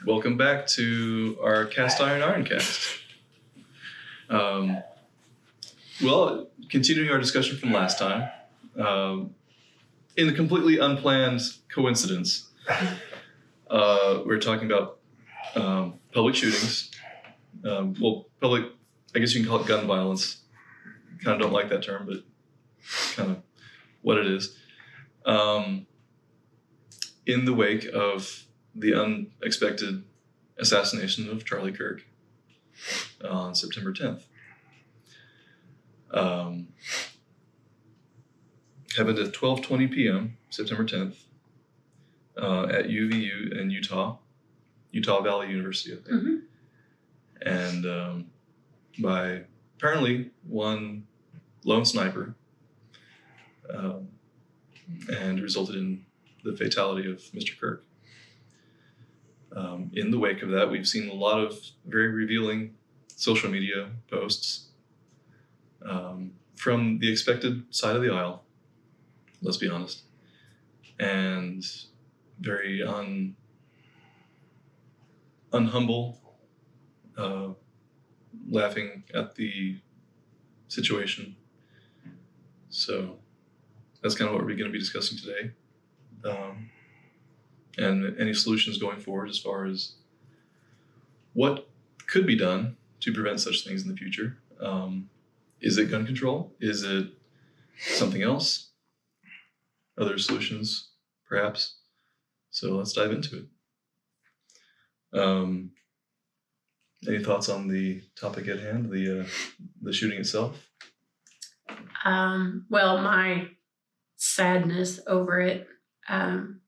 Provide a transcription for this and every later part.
Welcome back to our Cast Iron IronCast. Well, continuing our discussion from last time, in a completely unplanned coincidence, we're talking about public shootings. Public, I guess you can call it gun violence. Kind of don't like that term, but kind of what it is. In the wake of the unexpected assassination of Charlie Kirk on September 10th. Happened at 12:20 p.m., September 10th, at UVU in Utah Valley University, I think. Mm-hmm. And by apparently one lone sniper, and resulted in the fatality of Mr. Kirk. In the wake of that, we've seen a lot of very revealing social media posts from the expected side of the aisle, let's be honest, and very unhumble, laughing at the situation. So that's kind of what we're going to be discussing today. And any solutions going forward as far as what could be done to prevent such things in the future. Is it gun control? Is it something else? Other solutions, perhaps? So let's dive into it. Any thoughts on the topic at hand, the shooting itself? Well, my sadness over it,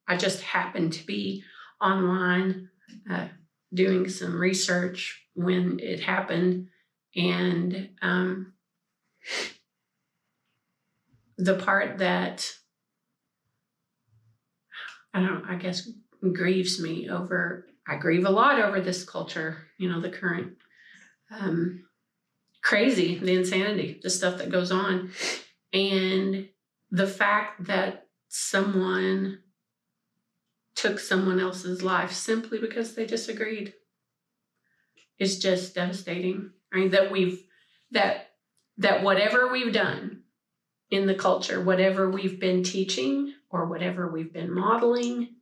I just happened to be online doing some research when it happened, and the part that I guess grieves me over, I grieve a lot over this culture, the current crazy, the insanity, the stuff that goes on, and the fact that someone took someone else's life simply because they disagreed is just devastating. I mean, that whatever we've done in the culture, whatever we've been teaching or whatever we've been modeling,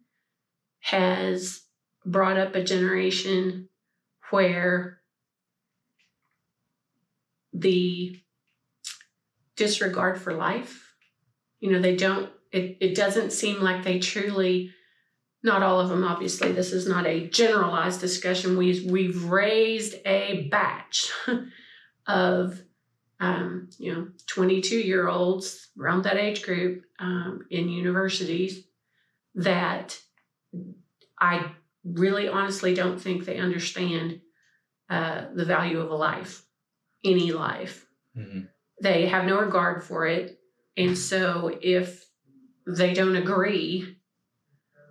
has brought up a generation where the disregard for life, it doesn't seem like they truly, not all of them, obviously, this is not a generalized discussion. We've raised a batch of, 22-year-olds around that age group in universities that I really honestly don't think they understand the value of a life, any life. Mm-hmm. They have no regard for it. And so if they don't agree,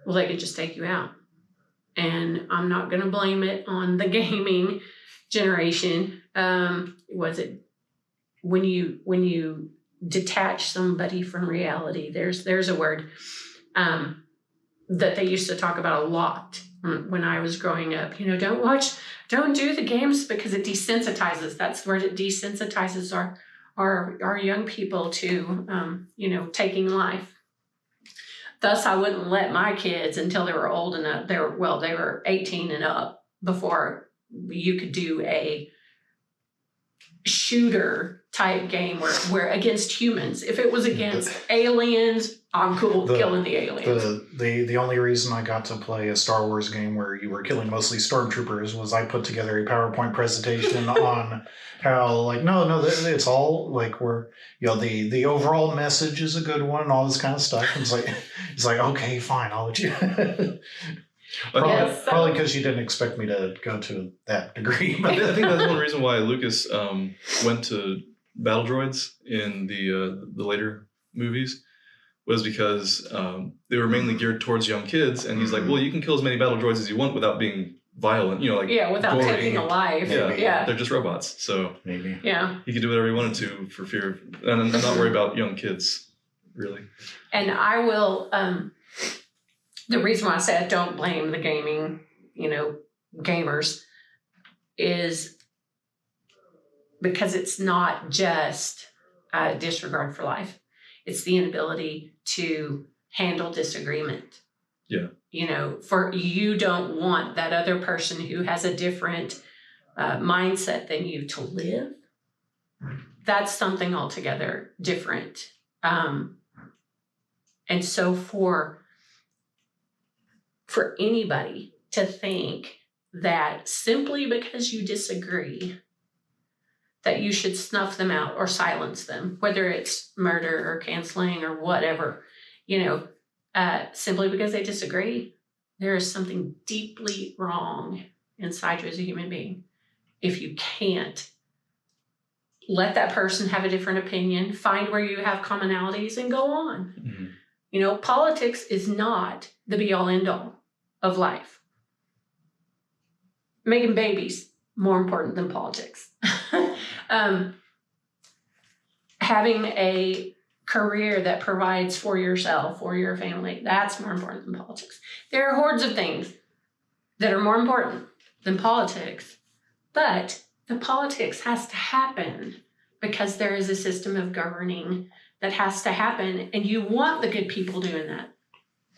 well, they can just take you out. And I'm not going to blame it on the gaming generation. Was it when you detach somebody from reality? There's a word that they used to talk about a lot when I was growing up. Don't do the games because it desensitizes. That's where it desensitizes our young people to taking life. Thus, I wouldn't let my kids until they were old enough. They were 18 and up before you could do a shooter type game where against humans. If it was against aliens, I'm cool with killing the aliens. The only reason I got to play a Star Wars game where you were killing mostly stormtroopers was I put together a PowerPoint presentation on how no, it's all the overall message is a good one and all this kind of stuff. And it's like okay, fine, I'll let you. Probably because you didn't expect me to go to that degree. But I think that's one reason why Lucas went to battle droids in the later movies, was because they were mainly geared towards young kids, and he's like, well, you can kill as many battle droids as you want without being violent, without gory. taking a life. Yeah, they're just robots, so maybe he could do whatever he wanted to for fear and not worry about young kids, really. And I will. The reason why I said don't blame the gaming, gamers is because it's not just disregard for life. It's the inability to handle disagreement. Yeah. You know, for you don't want that other person who has a different mindset than you to live. That's something altogether different. And so for anybody to think that simply because you disagree, that you should snuff them out or silence them, whether it's murder or canceling or whatever, you know, simply because they disagree, there is something deeply wrong inside you as a human being. If you can't let that person have a different opinion, find where you have commonalities and go on. Mm-hmm. You know, politics is not the be all end all of life. Making babies, more important than politics. Having a career that provides for yourself or your family, that's more important than politics. There are hordes of things that are more important than politics, but the politics has to happen because there is a system of governing that has to happen, and you want the good people doing that.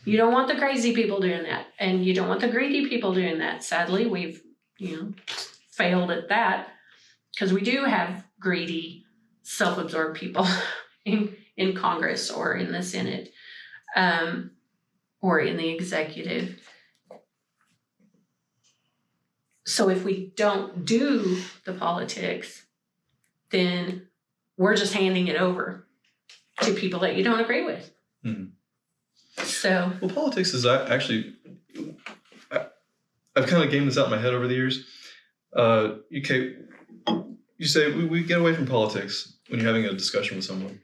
You don't want the crazy people doing that, and you don't want the greedy people doing that. Sadly, we've, you know, failed at that because we do have greedy, self-absorbed people in Congress or in the Senate or in the executive. So if we don't do the politics, then we're just handing it over to people that you don't agree with. Mm-hmm. So, well, politics is actually, I've kind of gamed this out in my head over the years. You say we get away from politics when you're having a discussion with someone.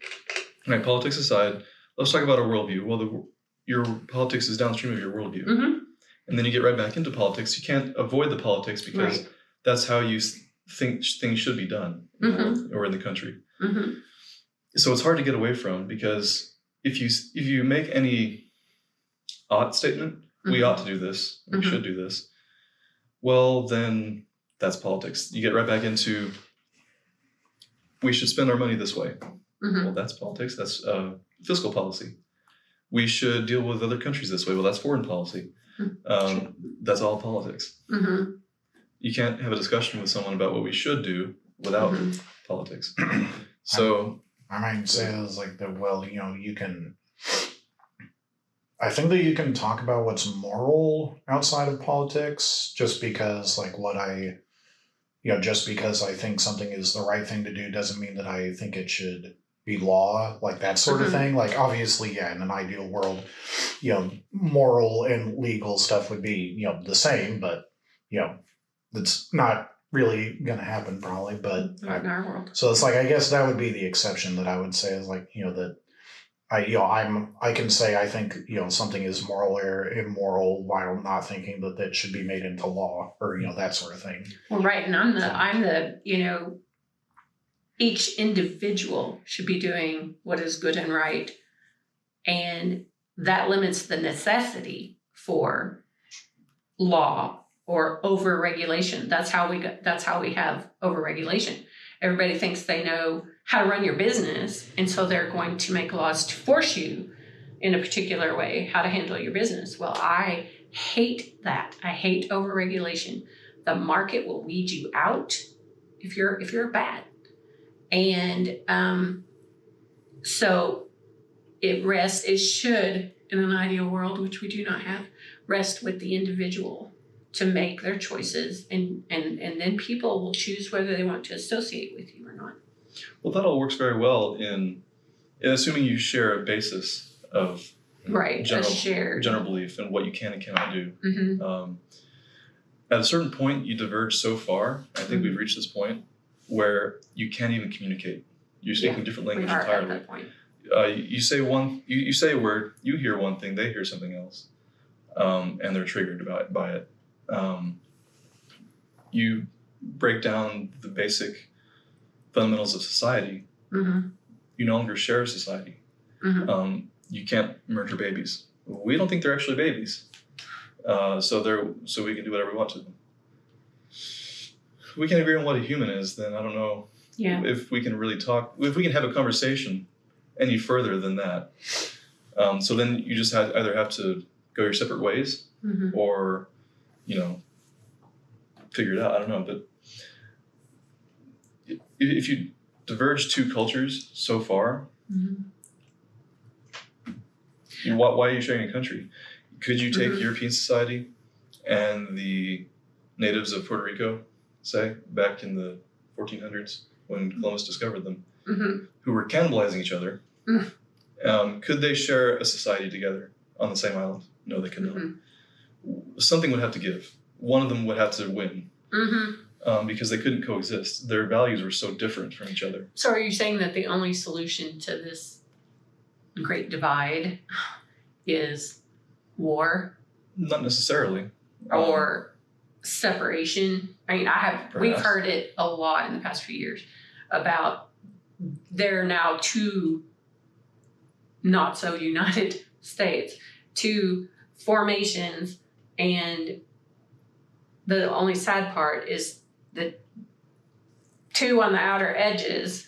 All right, politics aside, let's talk about a worldview. Well, your politics is downstream of your worldview. mm-hmm. And then you get right back into politics. You can't avoid the politics because that's how you think things should be done in the world or in the country. Mm-hmm. So it's hard to get away from, because if you make any ought statement, we ought to do this, we should do this, well, then that's politics. You get right back into, we should spend our money this way. Well, that's politics. That's fiscal policy. We should deal with other countries this way. Well, that's foreign policy. That's all politics. You can't have a discussion with someone about what we should do without politics. So I might say is like that. Well, you know, I think that you can talk about what's moral outside of politics, just because just because I think something is the right thing to do doesn't mean that I think it should be law, like that sort of thing. Like, obviously, yeah, in an ideal world, you know, moral and legal stuff would be, you know, the same, but, you know, that's not really going to happen probably. But not in our world. So it's like, I guess that would be the exception that I would say is like, you know, that I can say I think, you know, something is moral or immoral while not thinking that that should be made into law, or, you know, that sort of thing. Well, right, and I'm the you know, each individual should be doing what is good and right, and that limits the necessity for law or over-regulation. That's how we have over-regulation. Everybody thinks they know how to run your business, and so they're going to make laws to force you in a particular way how to handle your business. Well, I hate that. I hate over-regulation. The market will weed you out if you're bad. And so it should, in an ideal world, which we do not have, rest with the individual to make their choices, and then people will choose whether they want to associate with you or not. Well, that all works very well in assuming you share a basis of general belief and what you can and cannot do. At a certain point, you diverge so far. I think we've reached this point where you can't even communicate. You're speaking different language entirely. At that point. You say you say a word, you hear one thing, they hear something else, and they're triggered by it. You break down the basic fundamentals of society. You no longer share society. You can't murder babies. We don't think they're actually babies, so we can do whatever we want to them. we can agree on what a human is, then I don't know if we can really talk, if we can have a conversation any further than that. So then you just either have to go your separate ways or, figure it out. I don't know. But if you diverge two cultures so far, why are you sharing a country? Could you take European society and the natives of Puerto Rico, say, back in the 1400s when Columbus discovered them, who were cannibalizing each other? Could they share a society together on the same island? No, they could not. Something would have to give. One of them would have to win because they couldn't coexist. Their values were so different from each other. So are you saying that the only solution to this great divide is war? Not necessarily. Or separation? I mean, we've heard it a lot in the past few years about there are now two not so united states, two formations, and the only sad part is that two on the outer edges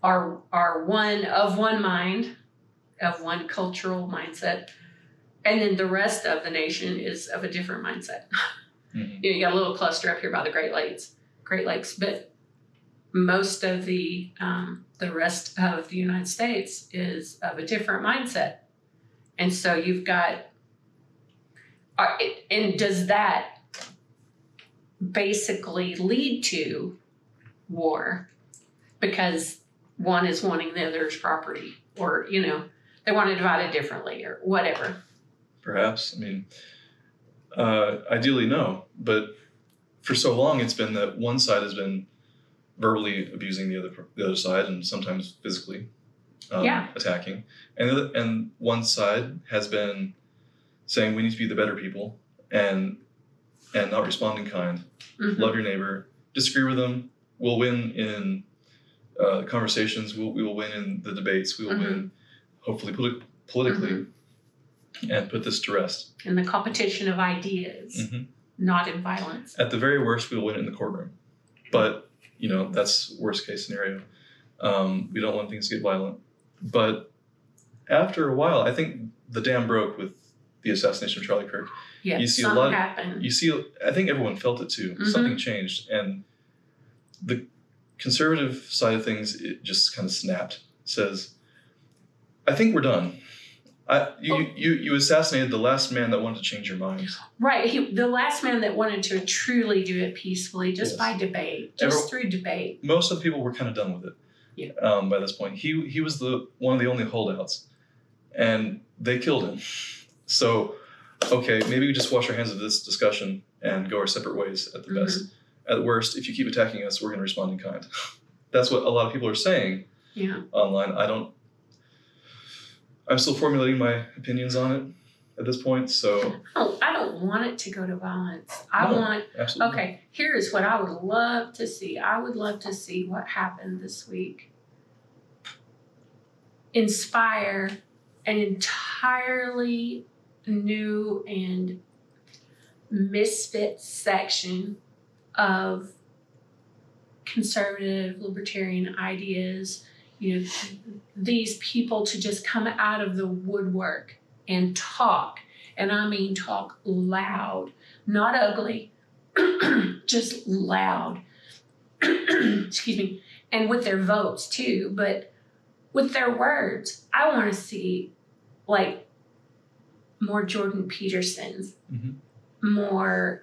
are one mind, of one cultural mindset, and then the rest of the nation is of a different mindset. You got a little cluster up here by the Great Lakes, but most of the rest of the United States is of a different mindset, and so you've got. And does that basically lead to war because one is wanting the other's property, or they want to divide it differently, or whatever? Perhaps. I mean, ideally, no. But for so long, it's been that one side has been verbally abusing the other side, and sometimes physically attacking, and one side has been saying we need to be the better people and not respond in kind. Love your neighbor. Disagree with them. We'll win in conversations. We will win in the debates. We will win, hopefully, politically, and put this to rest. In the competition of ideas, not in violence. At the very worst, we will win in the courtroom. But, that's worst case scenario. We don't want things to get violent. But after a while, I think the dam broke with the assassination of Charlie Kirk. Yeah, you see something happened. I think everyone felt it too. Something changed. And the conservative side of things, it just kind of snapped. Says, I think we're done. You assassinated the last man that wanted to change your mind. Right. The last man that wanted to truly do it peacefully, just by debate, through debate. Most of the people were kind of done with it. Yeah. By this point, he was one of the only holdouts, and they killed him. So, okay, maybe we just wash our hands of this discussion and go our separate ways at the best. At worst, if you keep attacking us, we're going to respond in kind. That's what a lot of people are saying online. I'm still formulating my opinions on it at this point, so. Oh, I don't want it to go to violence. Absolutely. Okay, here's what I would love to see. I would love to see what happened this week. Inspire an entirely new and misfit section of conservative libertarian ideas, these people to just come out of the woodwork and talk. And I mean talk loud, not ugly, just loud. Excuse me. And with their votes too, but with their words. I want to see more Jordan Petersons, more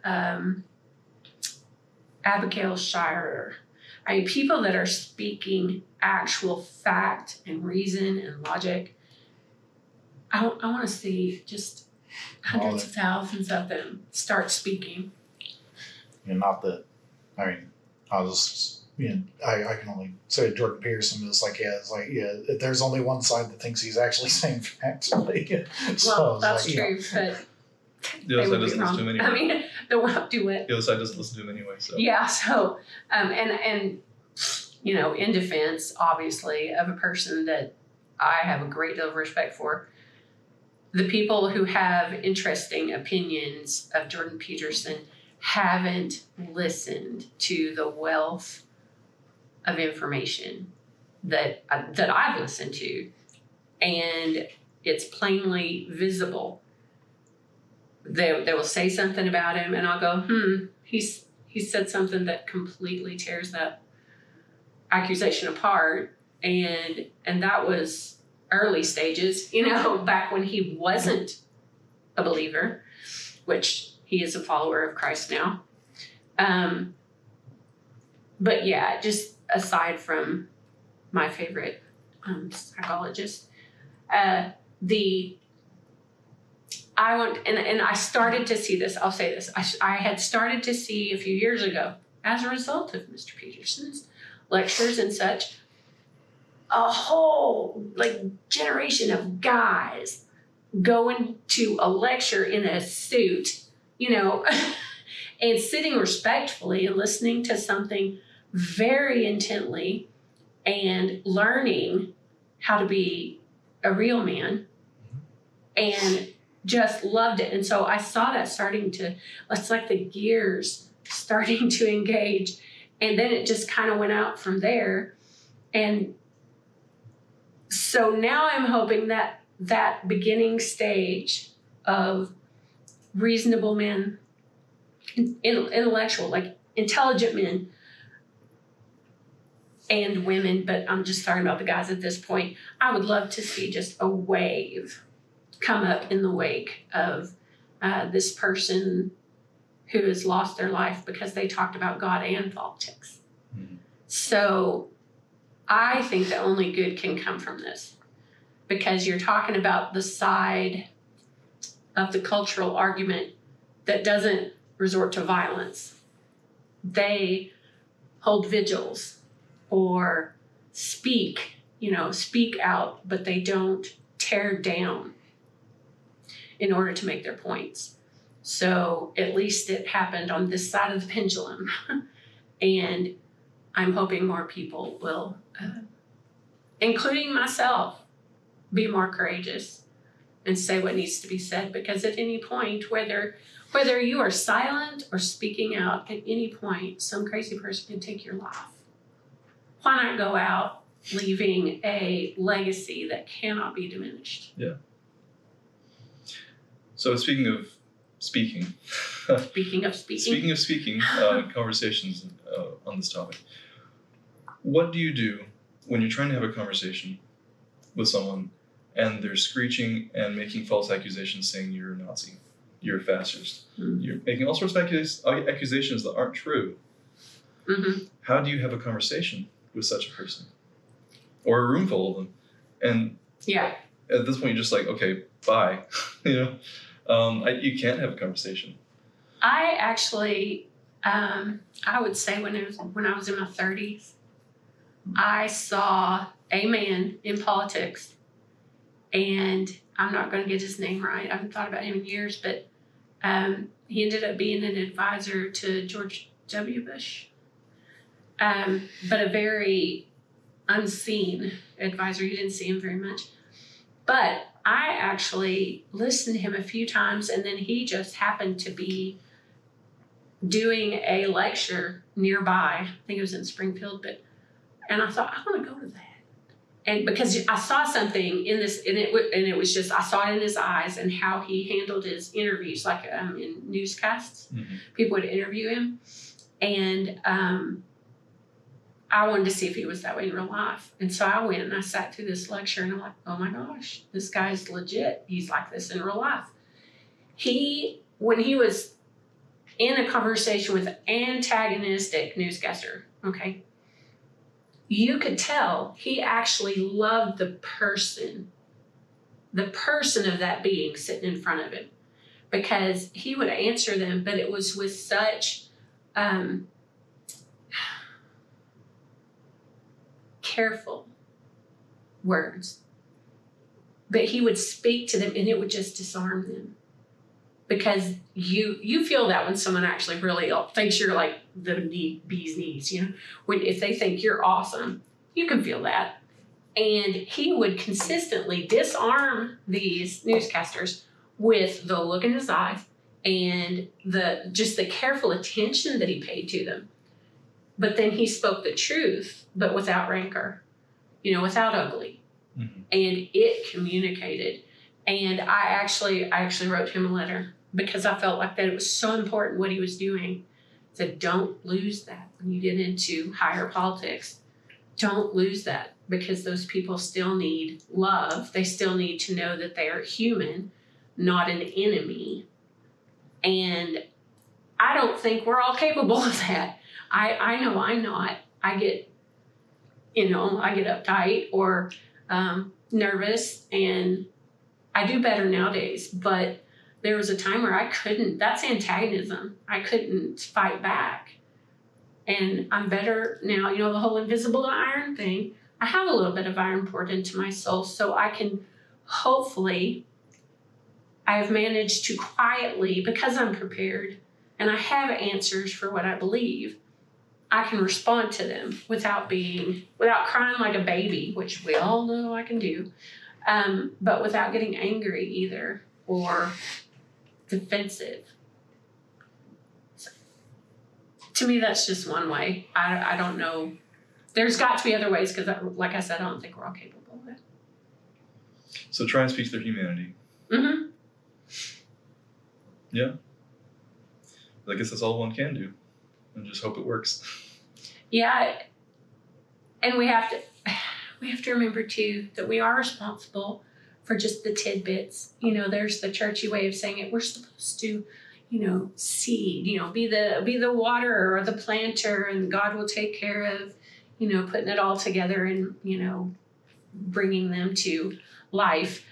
Abigail Shrier. I mean, people that are speaking actual fact and reason and logic. I want to see just hundreds of thousands of them start speaking. Not that, I can only say Jordan Peterson is there's only one side that thinks he's actually saying facts. Well, that's true, but the other side doesn't listen to him anyway. I mean, they won't do it. The other side doesn't listen to him anyway. So yeah, so and in defense, obviously, of a person that I have a great deal of respect for, the people who have interesting opinions of Jordan Peterson haven't listened to the wealth of information that I've listened to, and it's plainly visible. They will say something about him, and I'll go, he said something that completely tears that accusation apart, and that was early stages, back when he wasn't a believer, which he is a follower of Christ now. But yeah, just aside from my favorite psychologist, I started to see this. I'll say this. I had started to see a few years ago, as a result of Mr. Peterson's lectures and such, a whole generation of guys going to a lecture in a suit, and sitting respectfully and listening to something very intently and learning how to be a real man, and just loved it. And so I saw that it's like the gears starting to engage, and then it just kind of went out from there. And so now I'm hoping that that beginning stage of reasonable men, intellectual, intelligent men and women, but I'm just talking about the guys at this point, I would love to see just a wave come up in the wake of this person who has lost their life because they talked about God and politics. Mm-hmm. So I think that only good can come from this, because you're talking about the side of the cultural argument that doesn't resort to violence. They hold vigils or speak out, but they don't tear down in order to make their points. So at least it happened on this side of the pendulum. And I'm hoping more people will, including myself, be more courageous and say what needs to be said. Because at any point, whether you are silent or speaking out, at any point, some crazy person can take your life. Why not go out leaving a legacy that cannot be diminished? Yeah. So speaking of speaking. Conversations on this topic. What do you do when you're trying to have a conversation with someone and they're screeching and making false accusations saying you're a Nazi, you're a fascist, you're making all sorts of accusations that aren't true? Mm-hmm. How do you have a conversation with such a person? Or a room full of them? And at this point, you're just like, okay, bye. You can't have a conversation. I actually, I would say when I was in my 30s, I saw a man in politics, and I'm not going to get his name right. I haven't thought about him in years, but he ended up being an advisor to George W. Bush, but a very unseen advisor. You didn't see him very much. But I actually listened to him a few times, and then he just happened to be doing a lecture nearby. I think it was in Springfield, and I thought, I want to go to that. And because I saw something in this, and it was just, I saw it in his eyes and how he handled his interviews, like in newscasts. Mm-hmm. People would interview him, and I wanted to see if he was that way in real life. And so I went and I sat through this lecture, and I'm like, oh my gosh, this guy's legit. He's like this in real life. When he was in a conversation with an antagonistic newscaster, okay, you could tell he actually loved the person of that being sitting in front of him, because he would answer them, but it was with such careful words. But he would speak to them, and it would just disarm them. Because you feel that when someone actually really thinks you're like the bee's knees, if they think you're awesome, you can feel that. And he would consistently disarm these newscasters with the look in his eyes and the careful attention that he paid to them. But then he spoke the truth, but without rancor, without ugly. Mm-hmm. And it communicated. And I actually wrote him a letter because I felt like that it was so important what he was doing. I said, don't lose that when you get into higher politics. Don't lose that, because those people still need love. They still need to know that they are human, not an enemy. And I don't think we're all capable of that. I know I'm not. I get uptight or nervous, and I do better nowadays. But there was a time where I couldn't. That's antagonism. I couldn't fight back. And I'm better now. The whole invisible to iron thing. I have a little bit of iron poured into my soul, so I can hopefully. I've managed to quietly, because I'm prepared and I have answers for what I believe, I can respond to them without crying like a baby, which we all know I can do, but without getting angry either or defensive. So, to me, that's just one way. I don't know. There's got to be other ways, because, like I said, I don't think we're all capable of it. So try and speak to their humanity. Mm-hmm. Yeah. I guess that's all one can do, and just hope it works. Yeah, and we have to remember too that we are responsible for just the tidbits. There's the churchy way of saying it. We're supposed to, seed. Be the waterer or the planter, and God will take care of, putting it all together and bringing them to life.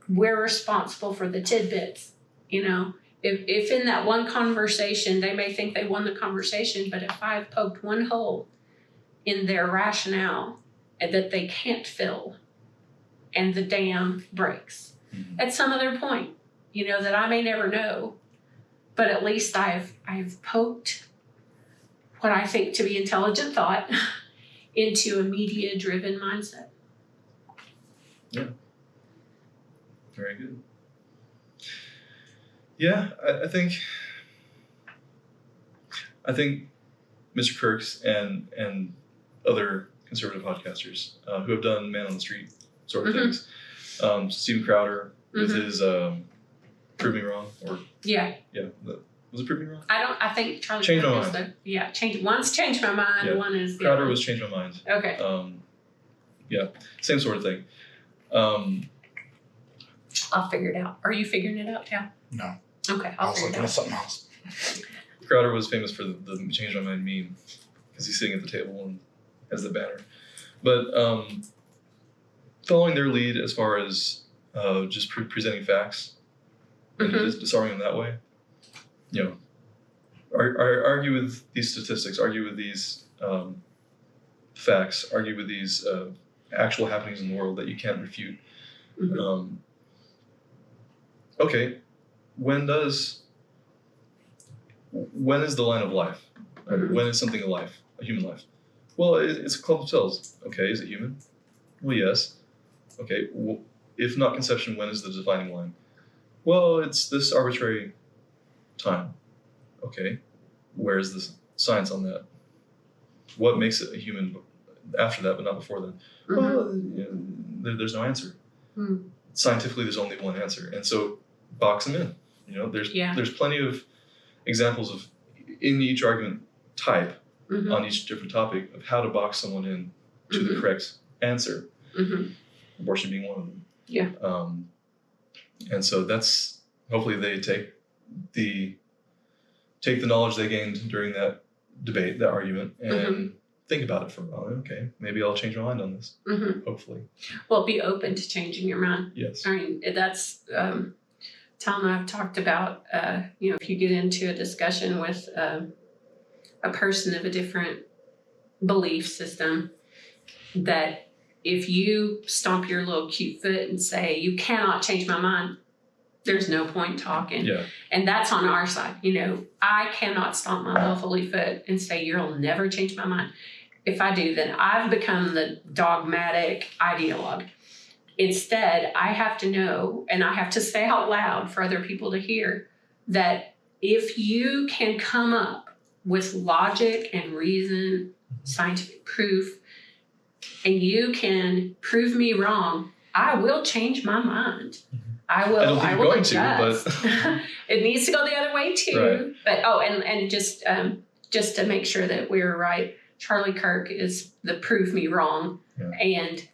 We're responsible for the tidbits. If in that one conversation, they may think they won the conversation, but if I've poked one hole in their rationale that they can't fill, and the dam breaks at some other point, that I may never know, but at least I've poked what I think to be intelligent thought into a media-driven mindset. Yeah. Very good. Yeah, I think Mr. Kirk's and other conservative podcasters who have done man on the street sort of things. Steven Crowder with his Prove Me Wrong, or was it Prove Me Wrong? I think Charlie Change Kirk My is Mind. One's Change My Mind, one is Crowder was Change My Mind. Okay. Same sort of thing. I'll figure it out. Are you figuring it out, Tal? No. Okay, I I'll was figure looking it at out. something else. Crowder was famous for the Change My Mind meme, because he's sitting at the table and has the banner. But following their lead as far as just presenting facts and just disarming them that way, argue with these statistics, argue with these facts, argue with these actual happenings in the world that you can't refute. Okay, when is the line of life? When is something a life, a human life? Well, it's a clump of cells. Okay, is it human? Well, yes. Okay, well, if not conception, when is the defining line? Well, it's this arbitrary time. Okay, where's the science on that? What makes it a human after that, but not before then? Well, there's no answer. Scientifically, there's only one answer, and so box them in. There's plenty of examples of in each argument type on each different topic of how to box someone in to the correct answer. Abortion being one of them. Yeah. And so that's hopefully they take the knowledge they gained during that debate, that argument, and think about it for a while. Okay, maybe I'll change my mind on this. Hopefully. Well, be open to changing your mind. Yes. I mean, that's Tom and I have talked about. If you get into a discussion with a person of a different belief system, that if you stomp your little cute foot and say, you cannot change my mind, there's no point talking. Yeah. And that's on our side. I cannot stomp my little holy foot and say, you'll never change my mind. If I do, then I've become the dogmatic ideologue. Instead, I have to know, and I have to say out loud for other people to hear, that if you can come up with logic and reason, scientific proof, and you can prove me wrong, I will change my mind. I will. I don't think you're going adjust. to, but It needs to go the other way too. Right. But and just to make sure that we're right, Charlie Kirk is the prove me wrong, and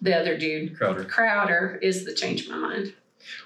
the other dude, Crowder, is the change my mind.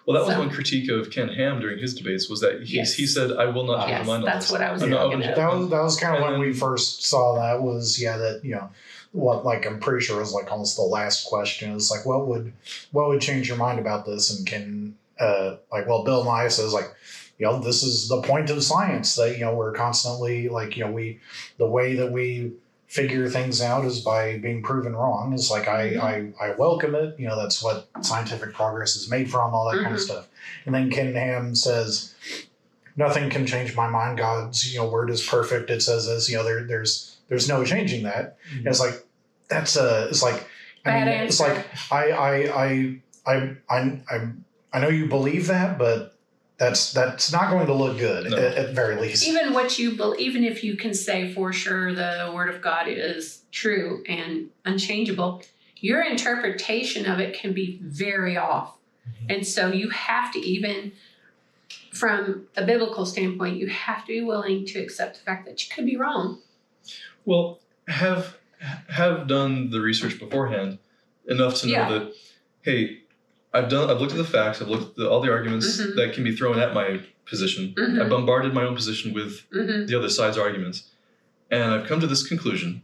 Well, that was one critique of Ken Ham during his debates, was that he said, "I will not change my mind on that's this." what I was thinking of. That was kind of when we first saw that was that what, like, I'm pretty sure it was like almost the last question. It's like, what would change your mind about this? And can Bill Nye says, like, this is the point of science, that we're constantly, like, the way that we figure things out is by being proven wrong. It's like, I welcome it. That's what scientific progress is made from, all that kind of stuff. And then Ken Ham says, nothing can change my mind. God's word is perfect. It says this. There's no changing that. And it's like, it's like, it's like, I know you believe that, but that's not going to look good at very least. Even even if you can say for sure the word of God is true and unchangeable, your interpretation of it can be very off. And so you have to, even from a biblical standpoint, you have to be willing to accept the fact that you could be wrong. Well, have done the research beforehand enough to know that, hey, I've looked at the facts, I've looked at all the arguments that can be thrown at my position. I bombarded my own position with the other side's arguments. And I've come to this conclusion.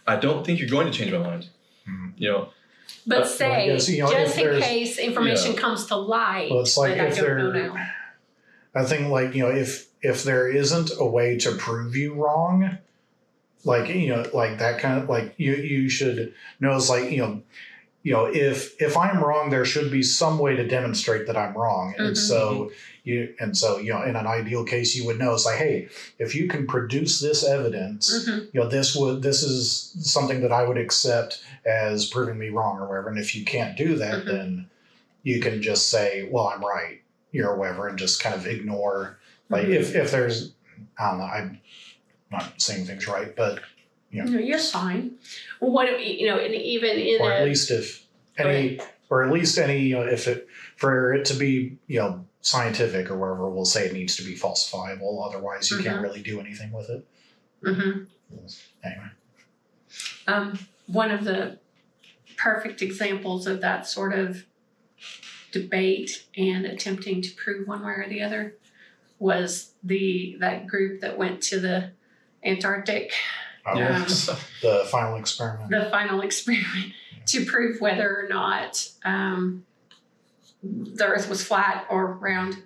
I don't think you're going to change my mind. But say, just in case information comes to light, well, it's like, that I don't know now. I think, like, if there isn't a way to prove you wrong, like, like that kind of, like, you should know, it's like, if I'm wrong, there should be some way to demonstrate that I'm wrong. And so in an ideal case, you would know, it's like, hey, if you can produce this evidence, this is something that I would accept as proving me wrong or whatever. And if you can't do that, then you can just say, well, I'm right, or whatever, and just kind of ignore, like, if there's, I don't know, I'm not saying things right, but No, you're fine. Well, what and even in or at least if any, if it, for it to be scientific or whatever, we'll say it needs to be falsifiable. Otherwise, you can't really do anything with it. Anyway, one of the perfect examples of that sort of debate and attempting to prove one way or the other was that group that went to the Antarctic. The final experiment. The final experiment to prove whether or not the Earth was flat or round,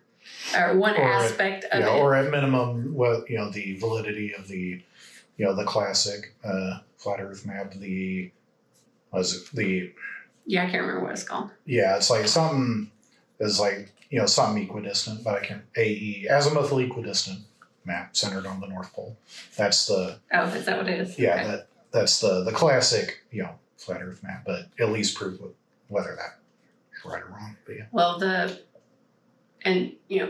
or one aspect of it. Or at minimum, the validity of the classic flat Earth map. I can't remember what it's called. Yeah, it's like something is like something equidistant, but I can't. Azimuthal equidistant map centered on the North Pole. That's the. Oh, is that what it is? Yeah, okay. That's the classic flat Earth map, but at least prove whether that is right or wrong. But yeah. Well,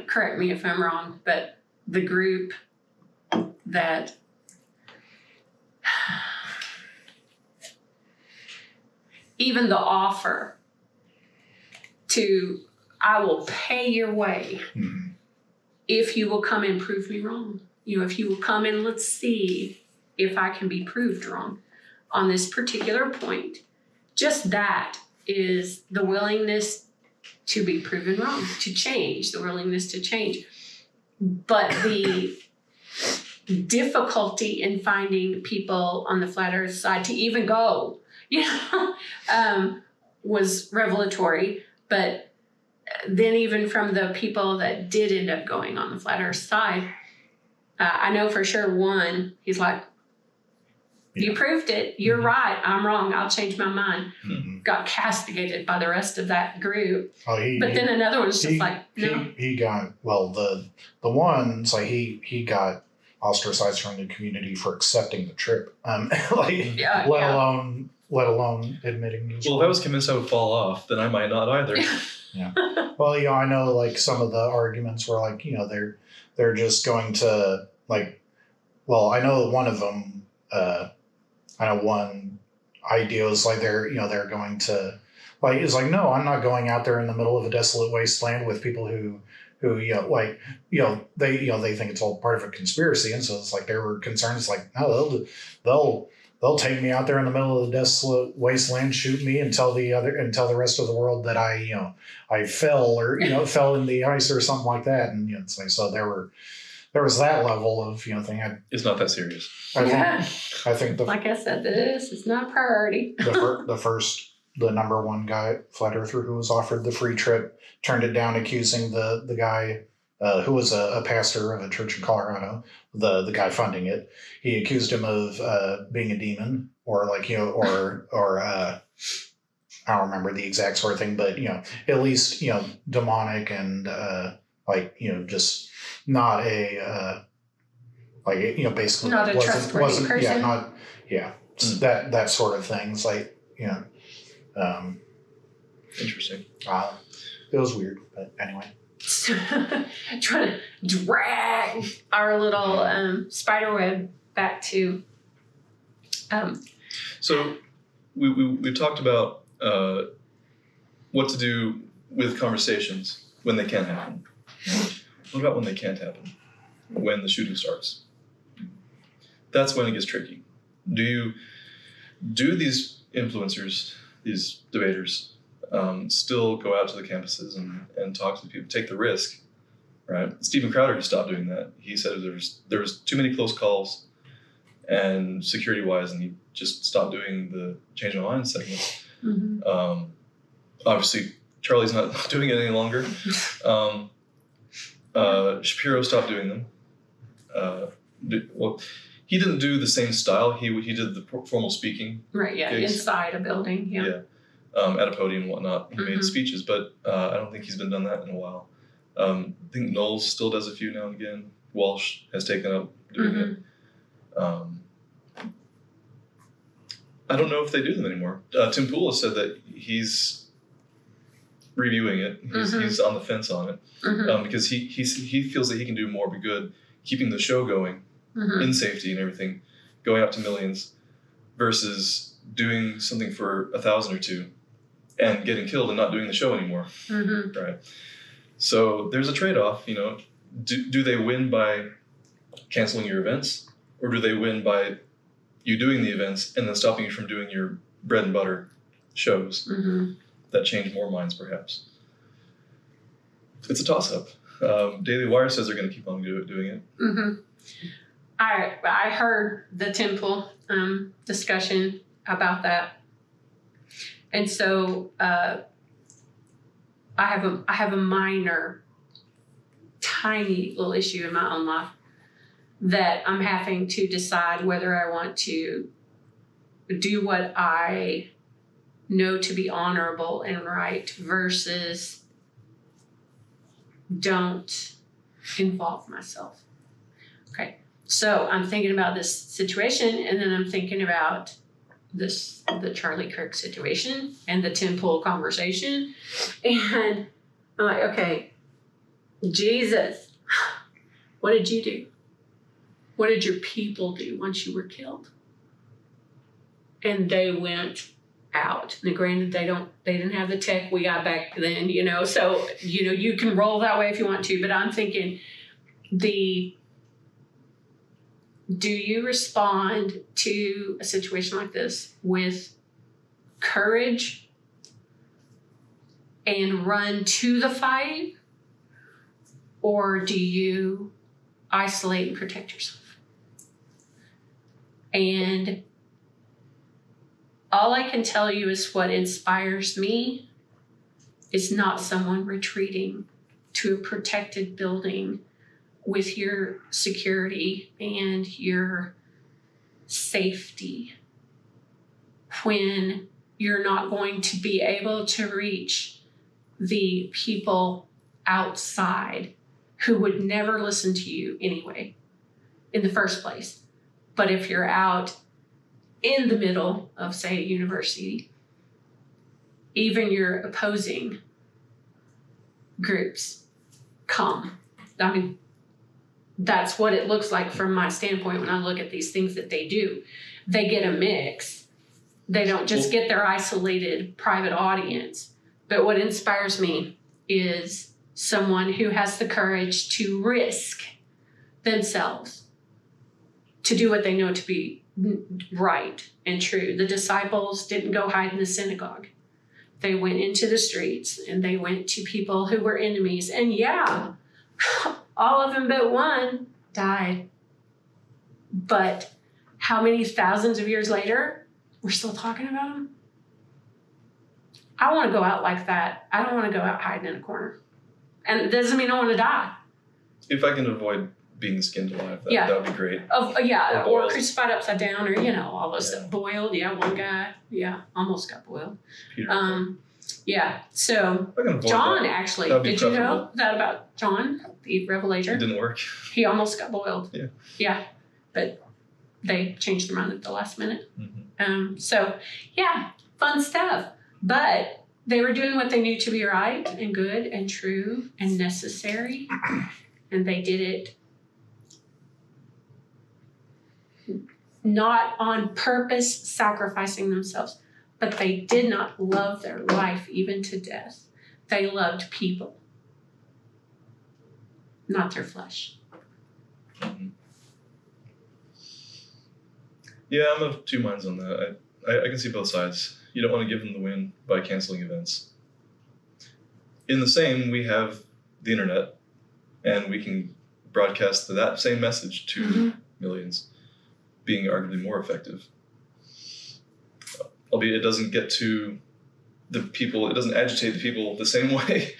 correct me if I'm wrong, but the group that even the offer to, I will pay your way if you will come and prove me wrong. If you will come and let's see if I can be proved wrong on this particular point. Just that is the willingness to be proven wrong, to change, the willingness to change. But the difficulty in finding people on the flat Earth side to even go, was revelatory. But then even from the people that did end up going on the flat Earth side, I know for sure one, he's like, you proved it. You're right. I'm wrong. I'll change my mind. Got castigated by the rest of that group. But then another one was just no. He got, the one, it's like he got ostracized from the community for accepting the trip. Let let alone admitting he's Well, if I was convinced I would fall off, then I might not either. Yeah. Well, I know like some of the arguments were like, they're just going to like, well, I know one of them, I know one idea is like they're going to like, it's like, no, I'm not going out there in the middle of a desolate wasteland with people who they think it's all part of a conspiracy. And so it's like, there were concerns like, no, they'll take me out there in the middle of the desolate wasteland, shoot me, and tell the rest of the world that I fell or fell in the ice or something like that. And it's like, so there was that level of thing. It's not that serious. I think like I said, this is not a priority. the number one guy, flat earther, who was offered the free trip, turned it down, accusing the guy who was a pastor of a church in Colorado, the guy funding it. He accused him of being a demon or I don't remember the exact sort of thing, but at least demonic and just not a basically not a trustworthy person. That sort of things like Interesting. It was weird, but anyway. Trying to drag our little spider web back to. So we've talked about what to do with conversations when they can happen. What about when they can't happen? When the shooting starts? That's when it gets tricky. Do these influencers, these debaters, still go out to the campuses and talk to people, take the risk, right? Stephen Crowder stopped doing that. He said there was too many close calls and security-wise, and he just stopped doing the change my mind segments. Mm-hmm. Obviously, Charlie's not doing it any longer. Shapiro stopped doing them. He didn't do the same style. He did the formal speaking. Right, yeah, gigs. Inside a building, yeah. At a podium and whatnot. He made speeches, but I don't think he's been done that in a while. I think Knowles still does a few now and again. Walsh has taken up doing it. I don't know if they do them anymore. Tim Pool has said that he's reviewing it. He's on the fence on it because he feels that he can do more good keeping the show going in safety and everything, going out to millions versus doing something for 1,000 or 2 and getting killed and not doing the show anymore. Right. So there's a trade-off, do they win by canceling your events, or do they win by you doing the events and then stopping you from doing your bread and butter shows that change more minds perhaps? It's a toss-up. Daily Wire says they're going to keep on doing it. I heard the temple discussion about that, and so I have a minor, tiny little issue in my own life that I'm having to decide whether I want to do what I know to be honorable and right versus don't involve myself. Okay. So I'm thinking about this situation, and then I'm thinking about the Charlie Kirk situation and the Tim Pool conversation. And I'm like, okay, Jesus, what did you do? What did your people do once you were killed? And they went out. Now, granted, they didn't have the tech we got back then, so, you can roll that way if you want to, but I'm thinking do you respond to a situation like this with courage and run to the fight, or do you isolate and protect yourself? And all I can tell you is what inspires me is not someone retreating to a protected building with your security and your safety when you're not going to be able to reach the people outside who would never listen to you anyway in the first place. But if you're out in the middle of, say, a university, even your opposing groups come. I mean, that's what it looks like from my standpoint when I look at these things that they do. They get a mix. They don't just get their isolated private audience. But what inspires me is someone who has the courage to risk themselves to do what they know to be right and true. The disciples didn't go hide in the synagogue. They went into the streets and they went to people who were enemies. And yeah, all of them but one died. But how many thousands of years later, we're still talking about them? I want to go out like that. I don't want to go out hiding in a corner. And it doesn't mean I want to die. If I can avoid being skinned alive, that would be great. Or crucified upside down, or all those stuff. Boiled. Yeah, one guy. Yeah, almost got boiled. Peter. So John actually, did you know that about John, the Revelator? It didn't work. He almost got boiled. Yeah. Yeah, but they changed their mind at the last minute. Mm-hmm. Fun stuff. But they were doing what they knew to be right and good and true and necessary, and they did it not on purpose, sacrificing themselves, but they did not love their life even to death. They loved people, not their flesh. Mm-hmm. Yeah, I'm of two minds on that. I can see both sides. You don't want to give them the win by canceling events. In the same, we have the internet, and we can broadcast that same message to millions, being arguably more effective. Albeit it doesn't get to the people, it doesn't agitate the people the same way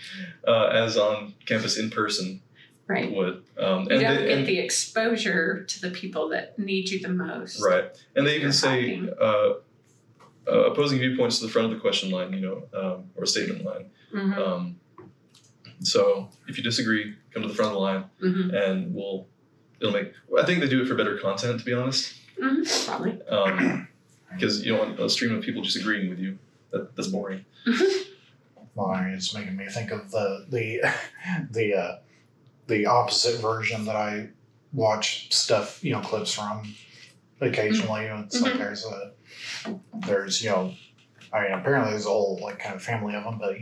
as on campus in person would. You don't get the exposure to the people that need you the most. Right. And they even say opposing viewpoints to the front of the question line, or statement line. Mm-hmm. So if you disagree, come to the front of the line, and it'll make. I think they do it for better content, to be honest. Mm-hmm. Probably. Because you don't want a stream of people just agreeing with you. That's boring. Well, I mean, it's making me think of the opposite version that I watch stuff, clips from occasionally. It's like there's apparently there's a whole kind of family of them, but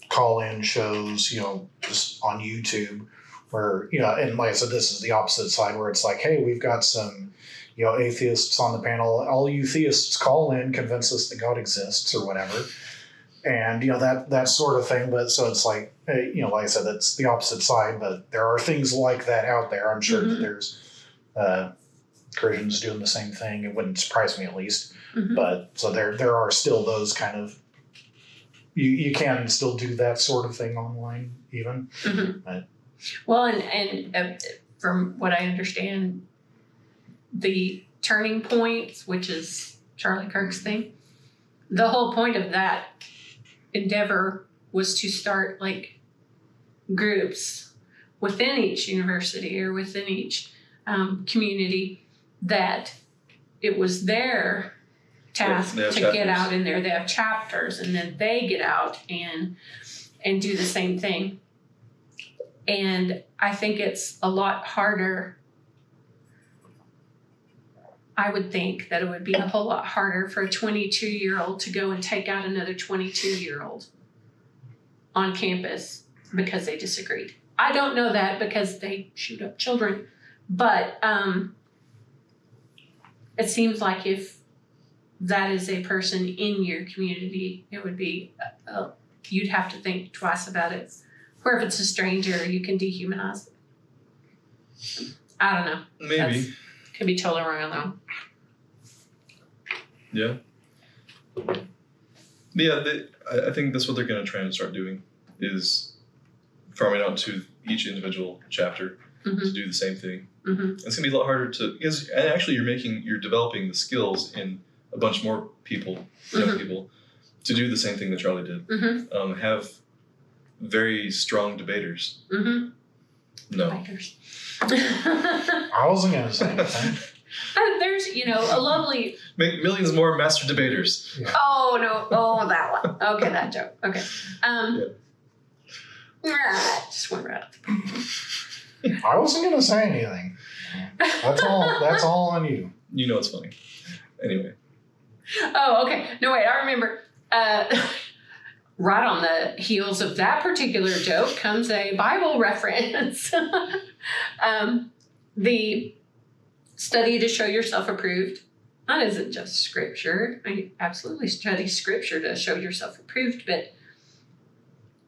call-in shows, just on YouTube where, and like I said, this is the opposite side where it's like, hey, we've got some, atheists on the panel. All you theists call in, convince us that God exists or whatever. And, that sort of thing. But so it's like, like I said, that's the opposite side, but there are things like that out there. I'm sure that there's Christians doing the same thing. It wouldn't surprise me, at least. Mm-hmm. But so there are still those kind of, you can still do that sort of thing online even. Mm-hmm. But, well, and from what I understand, the turning points, which is Charlie Kirk's thing, the whole point of that endeavor was to start groups within each university or within each community that it was their task to get out in there. They have chapters, and then they get out and do the same thing. And I think it's a lot harder. I would think that it would be a whole lot harder for a 22-year-old to go and take out another 22-year-old on campus because they disagreed. I don't know that because they shoot up children, but it seems like if that is a person in your community, it would be, you'd have to think twice about it. Or if it's a stranger, you can dehumanize it. I don't know. Maybe. Could be totally wrong though. Yeah. Yeah, I think that's what they're going to try and start doing, is farming out to each individual chapter to do the same thing. Mm-hmm. It's going to be a lot harder because actually you're developing the skills in a bunch more people, young people, to do the same thing that Charlie did. Mm-hmm. Have very strong debaters. Mm-hmm. No. Debaters. I wasn't going to say anything. There's, a lovely. Make millions more master debaters. Yeah. Oh no! Oh, that one. Okay, that joke. Okay. Just went right up. I wasn't gonna say anything. That's all on you. You know it's funny. Anyway. Oh, okay. No, wait. I remember. Right on the heels of that particular joke comes a Bible reference. The study to show yourself approved. That isn't just scripture. I absolutely study scripture to show yourself approved, but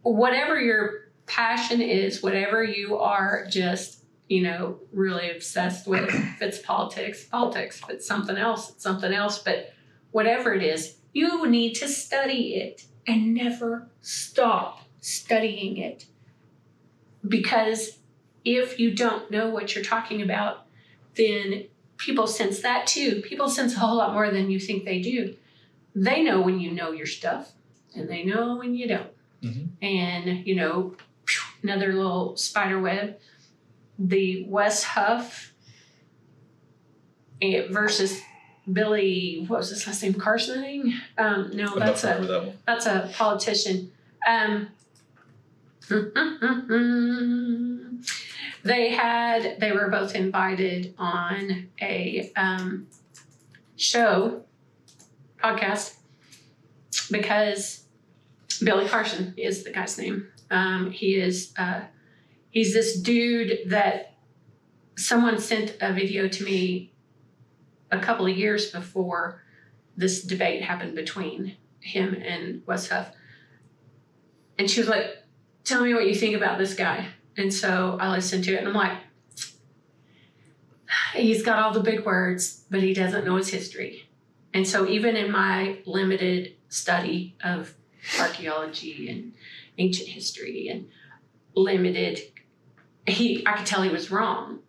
whatever your passion is, whatever you are just, really obsessed with, if it's politics, if it's something else, it's something else, but whatever it is, you need to study it and never stop studying it. Because if you don't know what you're talking about, then people sense that too. People sense a whole lot more than you think they do. They know when you know your stuff, and they know when you don't. Mm-hmm. And, another little spider web, the Wes Huff versus Billy, what was his last name, Carson, I think? No, that's a politician. They were both invited on a podcast, because Billy Carson is the guy's name. He's this dude that someone sent a video to me a couple of years before this debate happened between him and Wes Huff. And she was like, tell me what you think about this guy. And so I listened to it and I'm like, he's got all the big words, but he doesn't know his history. And so even in my limited study of archaeology and ancient history and limited, I could tell he was wrong.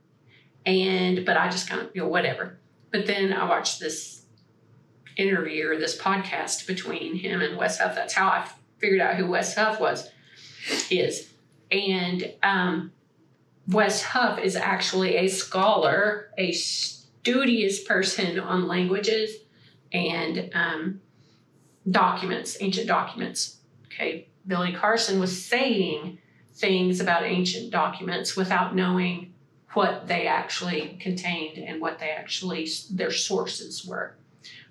But I just kind of, whatever. But then I watched this interview or this podcast between him and Wes Huff. That's how I figured out who Wes Huff is. And Wes Huff is actually a scholar, a studious person on languages and documents, ancient documents. Okay, Billy Carson was saying things about ancient documents without knowing what they actually contained and what their sources were.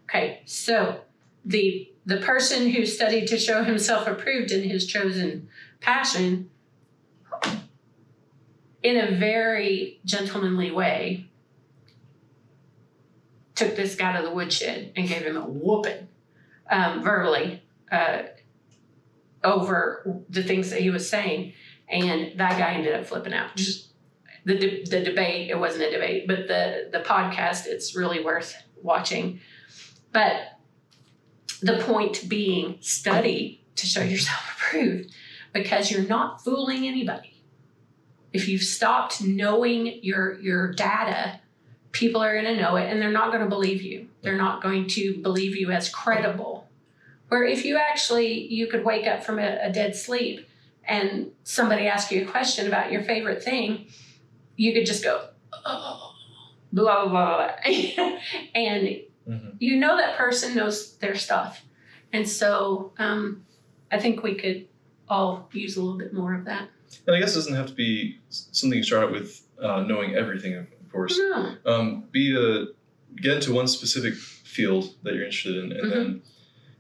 Okay, so the person who studied to show himself approved in his chosen passion, in a very gentlemanly way, took this guy to the woodshed and gave him a whooping verbally over the things that he was saying. And that guy ended up flipping out. Just the debate, it wasn't a debate, but the podcast, it's really worth watching. But the point being, study to show yourself approved, because you're not fooling anybody. If you've stopped knowing your data, people are going to know it and they're not going to believe you. They're not going to believe you as credible. Where if you could wake up from a dead sleep and somebody asked you a question about your favorite thing, you could just go, oh, blah, blah, blah. And you know that person knows their stuff. And so I think we could all use a little bit more of that. And I guess it doesn't have to be something you start out with knowing everything, of course. No. Get into one specific field that you're interested in, and then,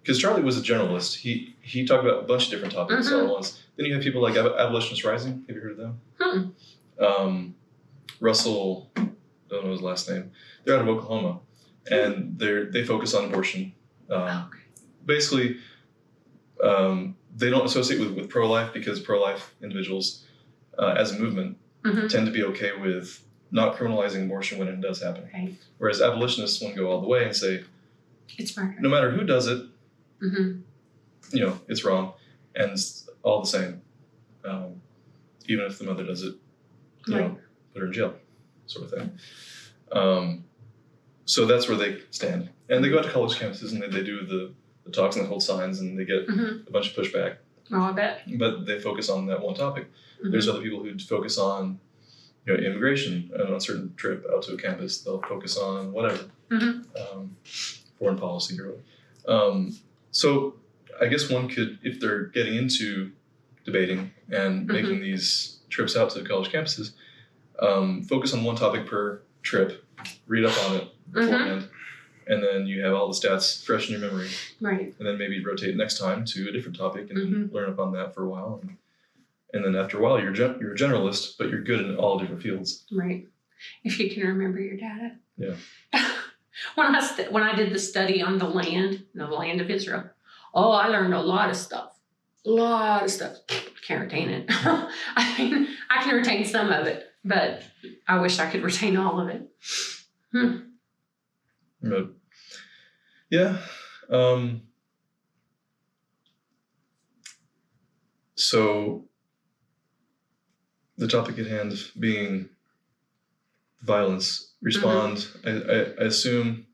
because Charlie was a generalist, he talked about a bunch of different topics all at once. Then you have people like Abolitionist Rising. Have you heard of them? Russell, I don't know his last name. They're out of Oklahoma, and they focus on abortion. Basically, they don't associate with pro-life, because pro-life individuals, as a movement, tend to be okay with not criminalizing abortion when it does happen. Okay. Whereas abolitionists want to go all the way and say, it's murder. No matter who does it, it's wrong, and it's all the same. Even if the mother does it, put her in jail, sort of thing. So that's where they stand. And they go out to college campuses and they do the talks and they hold signs and they get a bunch of pushback. Oh, I bet. But they focus on that one topic. There's other people who focus on immigration on a certain trip out to a campus. They'll focus on whatever, foreign policy or whatever. So I guess one could, if they're getting into debating and making these trips out to college campuses, focus on one topic per trip, read up on it beforehand, and then you have all the stats fresh in your memory. Right. And then maybe rotate next time to a different topic and learn up on that for a while. And then after a while, you're a generalist, but you're good in all different fields. Right. If you can remember your data. Yeah. When I did the study on the land of Israel, I learned a lot of stuff. Can't retain it. I mean, I can retain some of it, but I wish I could retain all of it. But, yeah. So the topic at hand being violence, respond. I assume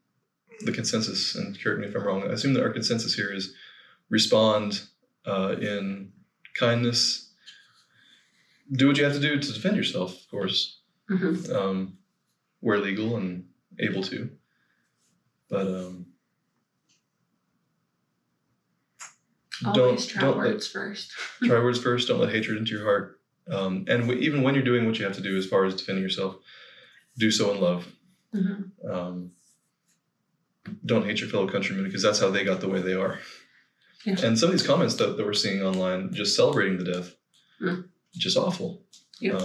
the consensus, and correct me if I'm wrong, I assume that our consensus here is respond in kindness. Do what you have to do to defend yourself, of course, where legal and able to. But always try words first. Try words first. Don't let hatred into your heart. And even when you're doing what you have to do as far as defending yourself, do so in love. Don't hate your fellow countrymen, because that's how they got the way they are. Yeah. And some of these comments that we're seeing online, just celebrating the death, just awful. Yeah.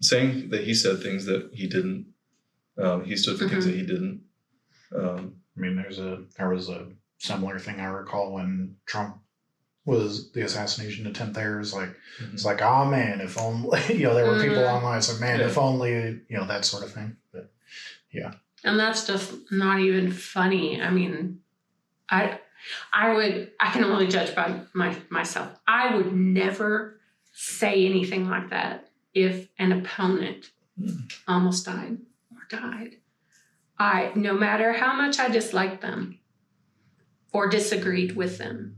Saying that he said things that he didn't. He stood for things that he didn't. I mean, there was a similar thing I recall when Trump was the assassination attempt. There is like, it's like, oh man, if only, there were people online. It's like, man, if only, that sort of thing. But yeah. And that's just not even funny. I mean, I can only judge by myself. I would never say anything like that if an opponent almost died or died. No matter how much I disliked them or disagreed with them,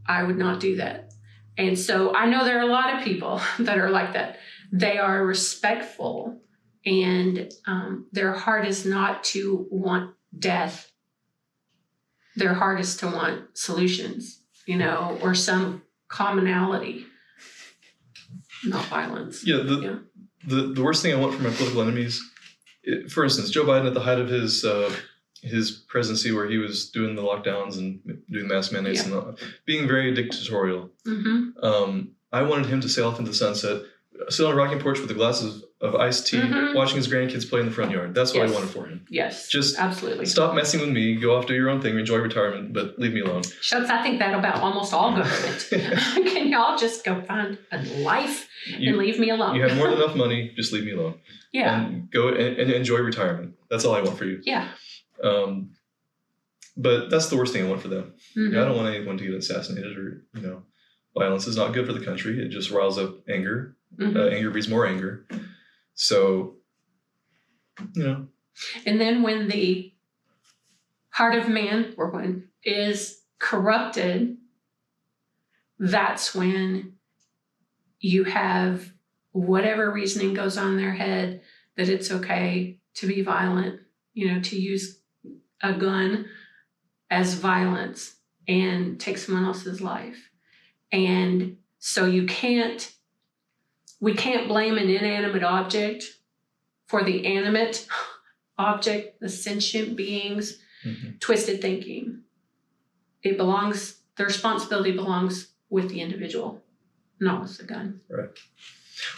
I would not do that. And so I know there are a lot of people that are like that. They are respectful, and their heart is not to want death. Their heart is to want solutions, or some commonality, not violence. Yeah, the worst thing I want from my political enemies, for instance, Joe Biden at the height of his presidency, where he was doing the lockdowns and doing mask mandates and being very dictatorial. I wanted him to sail off into the sunset, sit on a rocking porch with a glass of iced tea, watching his grandkids play in the front yard. That's what I wanted for him. Yes, just absolutely. Stop messing with me, go off, do your own thing, enjoy retirement, but leave me alone. Shucks, I think that about almost all government. Can y'all just go find a life and leave me alone? You have more than enough money, just leave me alone. Yeah. And go and enjoy retirement. That's all I want for you. Yeah. But that's the worst thing I want for them. I don't want anyone to get assassinated or, violence is not good for the country. It just riles up anger. Anger breeds more anger. So, And then when the heart of man, or when is corrupted, that's when you have whatever reasoning goes on in their head that it's okay to be violent, to use a gun as violence and take someone else's life. And so we can't blame an inanimate object for the animate object, the sentient being's twisted thinking. The responsibility belongs with the individual, not with the gun. Right.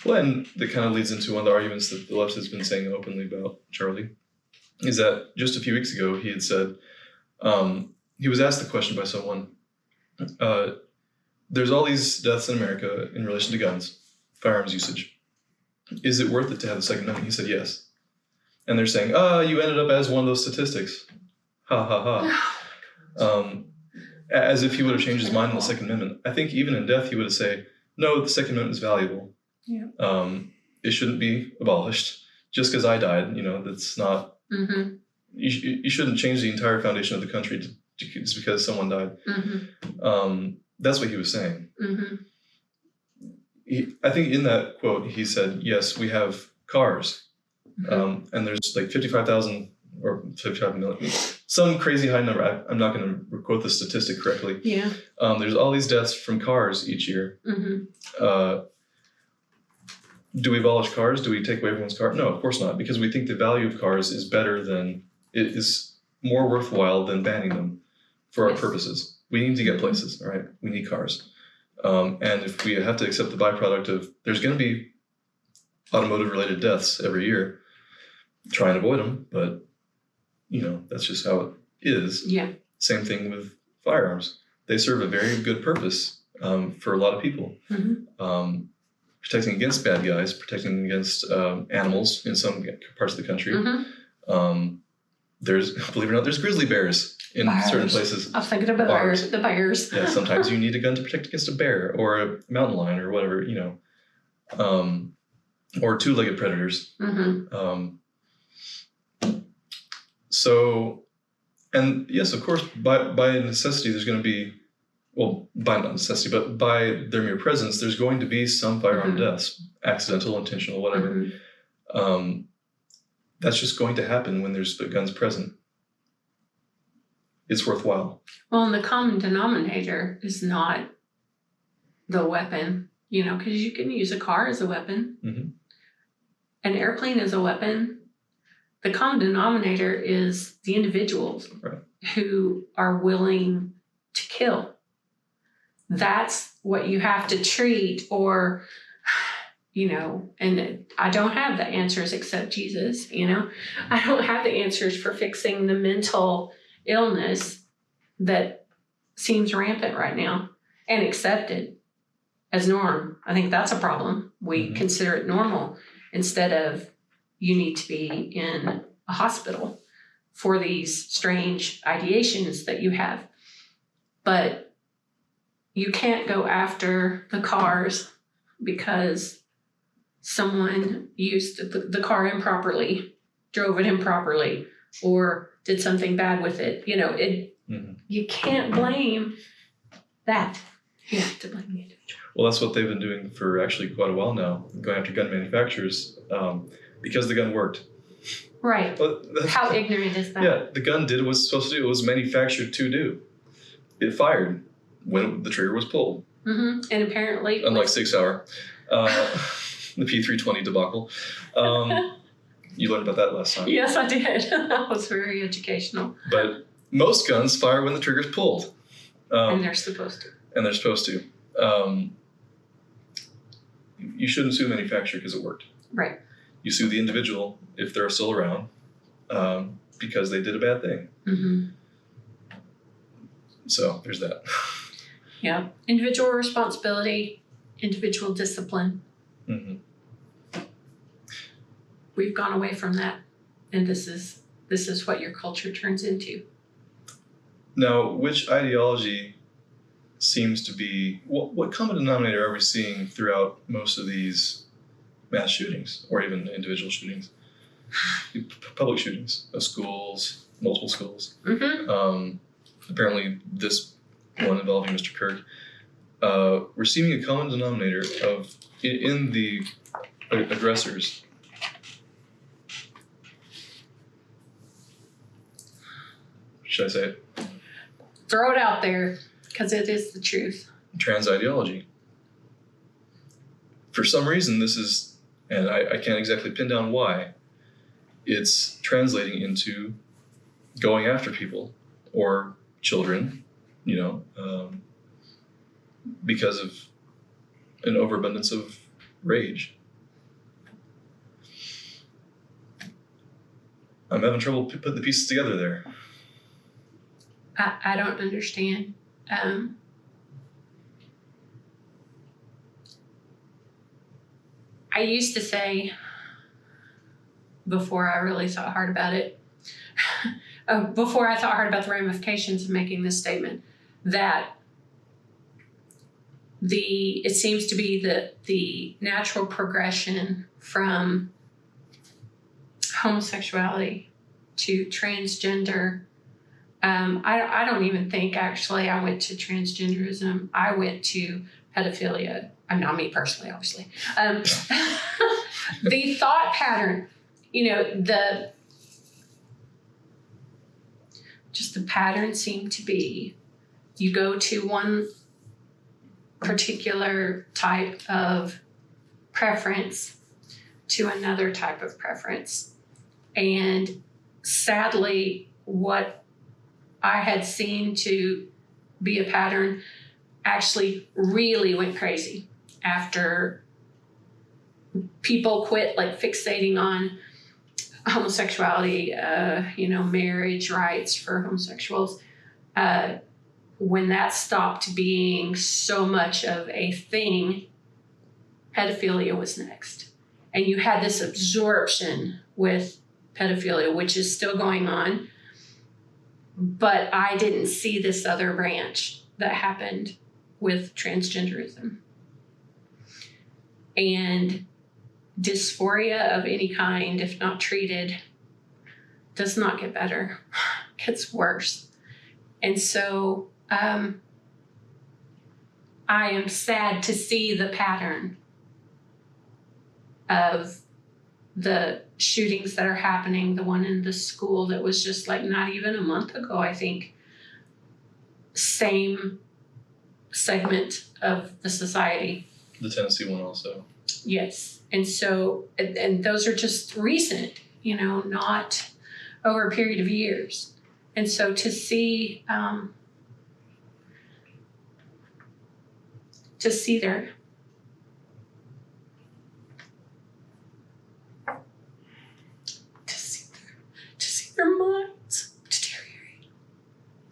Well, and that kind of leads into one of the arguments that the left has been saying openly about Charlie, is that just a few weeks ago he had said, he was asked the question by someone, there's all these deaths in America in relation to guns, firearms usage. Is it worth it to have the Second Amendment? He said yes. And they're saying, you ended up as one of those statistics. Ha, ha, ha. As if he would have changed his mind on the Second Amendment. I think even in death he would have said, no, the Second Amendment is valuable. Yeah. It shouldn't be abolished. Just because I died, that's not... You shouldn't change the entire foundation of the country just because someone died. That's what he was saying. I think in that quote he said, yes, we have cars. And there's like 55,000 or 55 million, some crazy high number. I'm not going to quote the statistic correctly. Yeah. There's all these deaths from cars each year. Mm-hmm. Do we abolish cars? Do we take away everyone's car? No, of course not, because we think the value of cars is better than, it is more worthwhile than banning them for our purposes. We need to get places, all right? We need cars. And if we have to accept the byproduct of, there's going to be automotive-related deaths every year, try and avoid them, but, you know, that's just how it is. Yeah. Same thing with firearms. They serve a very good purpose for a lot of people. Mm-hmm. Protecting against bad guys, protecting against animals in some parts of the country. Mm-hmm. There's, believe it or not, there's grizzly bears in certain places. I was thinking about the bears. Yeah, sometimes you need a gun to protect against a bear or a mountain lion or whatever, you know, or two-legged predators. Mm-hmm. So, and yes, of course, by necessity, there's going to be, well, by not necessity, but by their mere presence, there's going to be some firearm deaths, accidental, intentional, whatever. Mm-hmm. That's just going to happen when there's the guns present. It's worthwhile. Well, and the common denominator is not the weapon, you know, because you can use a car as a weapon. Mm-hmm. An airplane is a weapon. The common denominator is the individuals who are willing to kill. That's what you have to treat, or, you know, and I don't have the answers except Jesus, you know. I don't have the answers for fixing the mental illness that seems rampant right now and accepted as norm. I think that's a problem. We consider it normal instead of you need to be in a hospital for these strange ideations that you have. But you can't go after the cars because someone used the car improperly, drove it improperly, or did something bad with it. You know, you can't blame that. You have to blame the individual. Well, that's what they've been doing for actually quite a while now, going after gun manufacturers, because the gun worked. Right. How ignorant is that? Yeah, the gun did what it was supposed to do. It was manufactured to do. It fired when the trigger was pulled. Mm-hmm. And apparently... Unlike 6 Hour, the P320 debacle. You learned about that last time. Yes, I did. That was very educational. But most guns fire when the trigger's pulled. And they're supposed to. And they're supposed to. You shouldn't sue the manufacturer because it worked. Right. You sue the individual if they're still around because they did a bad thing. Mm-hmm. So there's that. Yeah. Individual responsibility, individual discipline. Mm-hmm. We've gone away from that, and this is what your culture turns into. Now, which ideology seems to be what common denominator are we seeing throughout most of these mass shootings or even individual shootings, public shootings of schools, multiple schools? Mm-hmm. Apparently, this one involving Mr. Kirk, we're seeing a common denominator of in the aggressors. Should I say it? Throw it out there, because it is the truth. Trans ideology. For some reason, this is, and I can't exactly pin down why, it's translating into going after people or children, you know, because of an overabundance of rage. I'm having trouble putting the pieces together there. I don't understand. I used to say, before I really thought hard about it, before I thought hard about the ramifications of making this statement, that it seems to be the natural progression from homosexuality to transgender. I don't even think actually I went to transgenderism. I went to pedophilia. Not me personally, obviously. The thought pattern, the pattern seemed to be, you go to one particular type of preference to another type of preference. And sadly, what I had seen to be a pattern actually really went crazy after people quit fixating on homosexuality, marriage rights for homosexuals. When that stopped being so much of a thing, pedophilia was next. And you had this absorption with pedophilia, which is still going on. But I didn't see this other branch that happened with transgenderism. And dysphoria of any kind, if not treated, does not get better. It gets worse. And so I am sad to see the pattern of the shootings that are happening. The one in the school that was just not even a month ago, I think. Same segment of the society. The Tennessee one also. Yes. And so, and those are just recent, not over a period of years. And so to see their minds deteriorate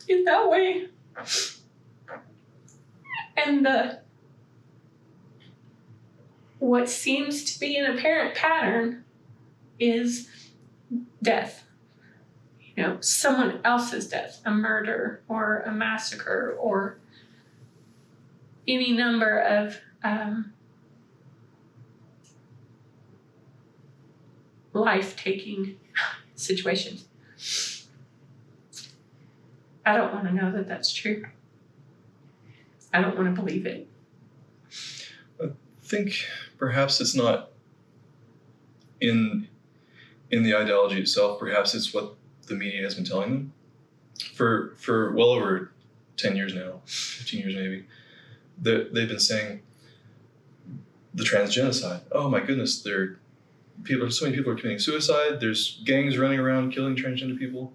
in that way, and what seems to be an apparent pattern is death. Someone else's death, a murder or a massacre or any number of life-taking situations. I don't want to know that that's true. I don't want to believe it. I think perhaps it's not in the ideology itself. Perhaps it's what the media has been telling them for well over 10 years now, 15 years maybe. They've been saying the transgenocide. Oh my goodness, so many people are committing suicide. There's gangs running around killing transgender people,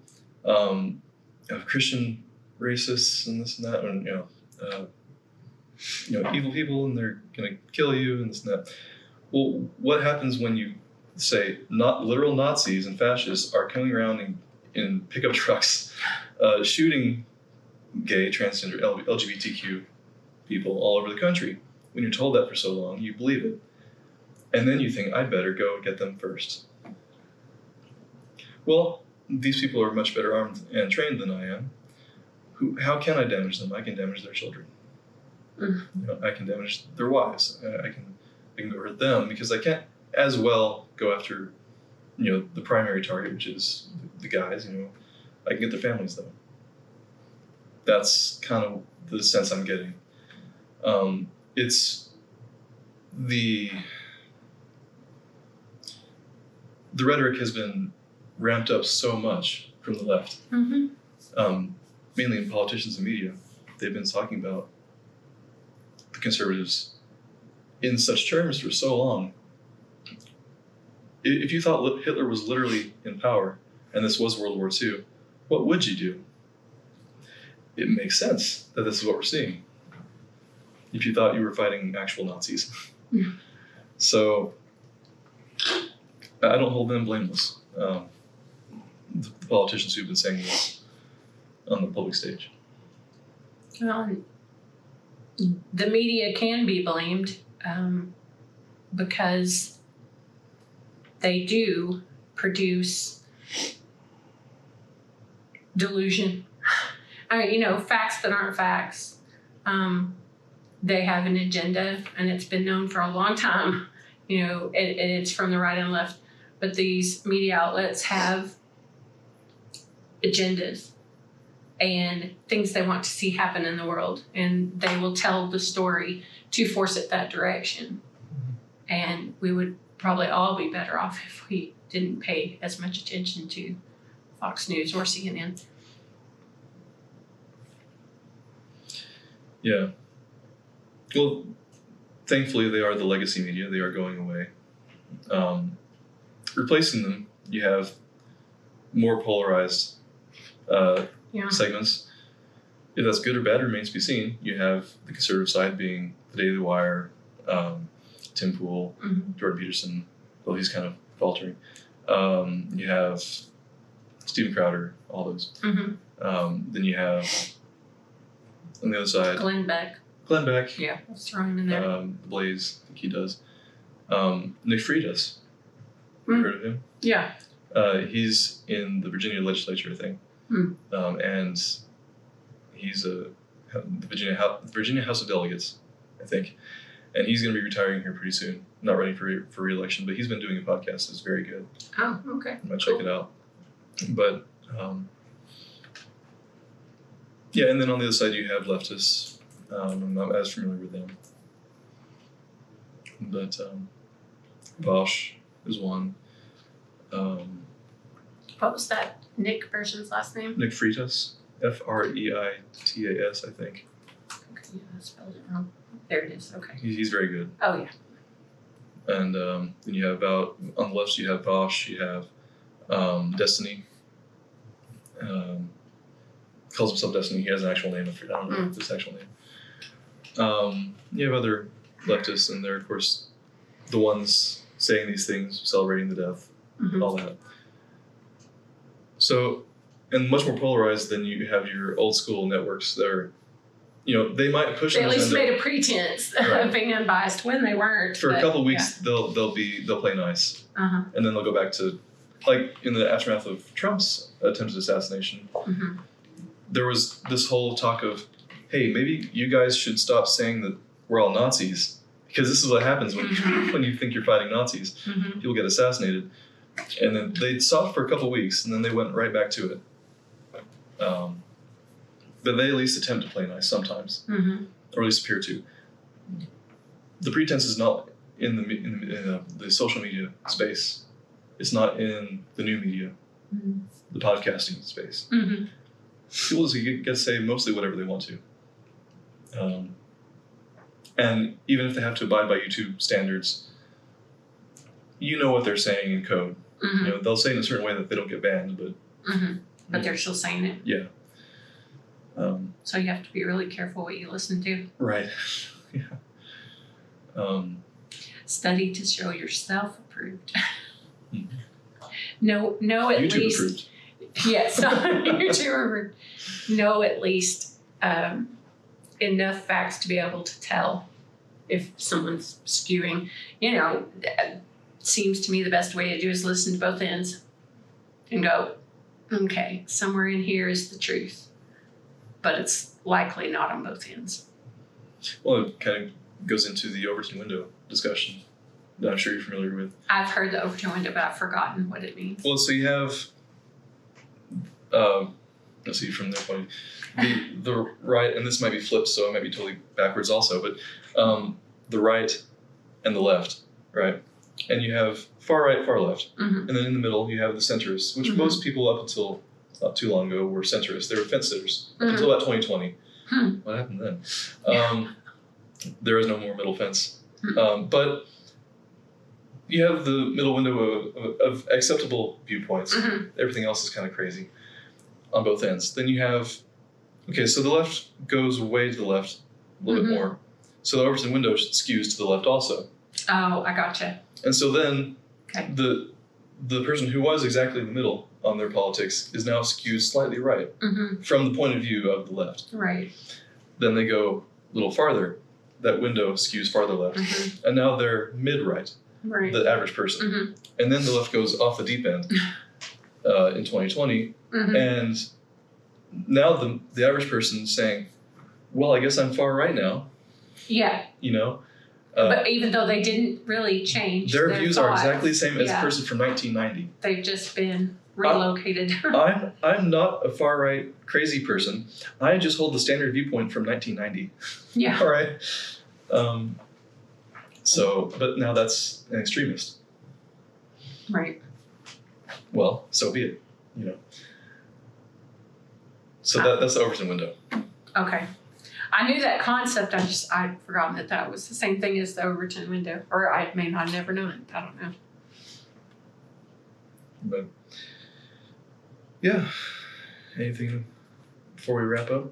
Christian racists and this and that, and evil people, and they're gonna kill you and this and that. Well, what happens when you say not literal Nazis and fascists are coming around in pickup trucks, shooting gay, transgender, LGBTQ people all over the country? When you're told that for so long, you believe it. And then you think, I'd better go get them first. Well, these people are much better armed and trained than I am. How can I damage them? I can damage their children. I can damage their wives. I can go hurt them, because I can't as well go after, the primary target, which is the guys. I can get their families though. That's kind of the sense I'm getting. It's the rhetoric has been ramped up so much from the left, mainly in politicians and media. They've been talking about the conservatives in such terms for so long. If you thought Hitler was literally in power and this was World War II, what would you do? It makes sense that this is what we're seeing. If you thought you were fighting actual Nazis. So I don't hold them blameless. The politicians who've been saying this on the public stage. Well, the media can be blamed because they do produce delusion. Facts that aren't facts. They have an agenda, and it's been known for a long time. It's from the right and left. But these media outlets have agendas and things they want to see happen in the world, and they will tell the story to force it that direction. And we would probably all be better off if we didn't pay as much attention to Fox News or CNN. Yeah. Well, thankfully, they are the legacy media. They are going away. Replacing them, you have more polarized segments. If that's good or bad remains to be seen. You have the conservative side being the Daily Wire, Tim Pool, Jordan Peterson, though he's kind of faltering. You have Steven Crowder, all those. Then you have, on the other side, Glenn Beck. Yeah, let's throw him in there. The Blaze, I think he does. Nick Freitas. Have you heard of him? Yeah. He's in the Virginia legislature, I think. And he's the Virginia House of Delegates, I think. And he's going to be retiring here pretty soon. Not running for re-election, but he's been doing a podcast that's very good. Oh, okay. I might check it out. But, yeah, and then on the other side you have leftists. I'm not as familiar with them. But Bosch is one. What was that Nick person's last name? Nick Freitas. Freitas, I think. Okay, yeah, I spelled it wrong. There it is. Okay. He's very good. Oh, yeah. And then you have on the left, you have Bosch, you have Destiny. Calls himself Destiny. He has an actual name. I don't know his actual name. You have other leftists, and they're, of course, the ones saying these things, celebrating the death, all that. So, and much more polarized than you have your old school networks that are, they might push. They at least made a pretense of being unbiased when they weren't. For a couple of weeks, they'll play nice, and then they'll go back to, like in the aftermath of Trump's attempted assassination. There was this whole talk of, hey, maybe you guys should stop saying that we're all Nazis, because this is what happens when you think you're fighting Nazis. People get assassinated. And then they stopped for a couple of weeks, and then they went right back to it. But they at least attempt to play nice sometimes, or at least appear to. The pretense is not in the social media space. It's not in the new media, the podcasting space. People just get to say mostly whatever they want to. And even if they have to abide by YouTube standards, you know what they're saying in code. They'll say in a certain way that they don't get banned, but they're still saying it. Yeah. So you have to be really careful what you listen to. Right. Yeah. Study to show yourself approved. No, at YouTube least. Approved. Yes, YouTube approved. Know at least enough facts to be able to tell if someone's skewing. Seems to me the best way to do is listen to both ends and go, okay, somewhere in here is the truth, but it's likely not on both ends. Well, it kind of goes into the Overton window discussion that I'm sure you're familiar with. I've heard the Overton window, but I've forgotten what it means. Well, so you have, let's see, from their point, the right, and this might be flipped, so it might be totally backwards also, but the right and the left, right? And you have far right, far left. And then in the middle, you have the centrists, which most people up until not too long ago were centrists. They were fence sitters up until about 2020. What happened then? There is no more middle fence. But you have the middle window of acceptable viewpoints. Everything else is kind of crazy on both ends. Then you have, okay, so the left goes way to the left a little bit more. So the Overton window skews to the left also. Oh, I gotcha. And so then the person who was exactly in the middle on their politics is now skewed slightly right from the point of view of the left. Right. Then they go a little farther. That window skews farther left. And now they're mid-right, the average person. And then the left goes off the deep end in 2020. And now the average person is saying, well, I guess I'm far right now. Yeah. But even though they didn't really change their views thoughts, are exactly the same as the person from 1990. They've just been relocated. I'm not a far right crazy person. I just hold the standard viewpoint from 1990. Yeah. All right. But now that's an extremist. Right. well, so be it. You know. So that's the Overton window. Okay. I knew that concept. I'd forgotten that was the same thing as the Overton window. Or I may not have never known it. I don't know. But yeah. Anything before we wrap up?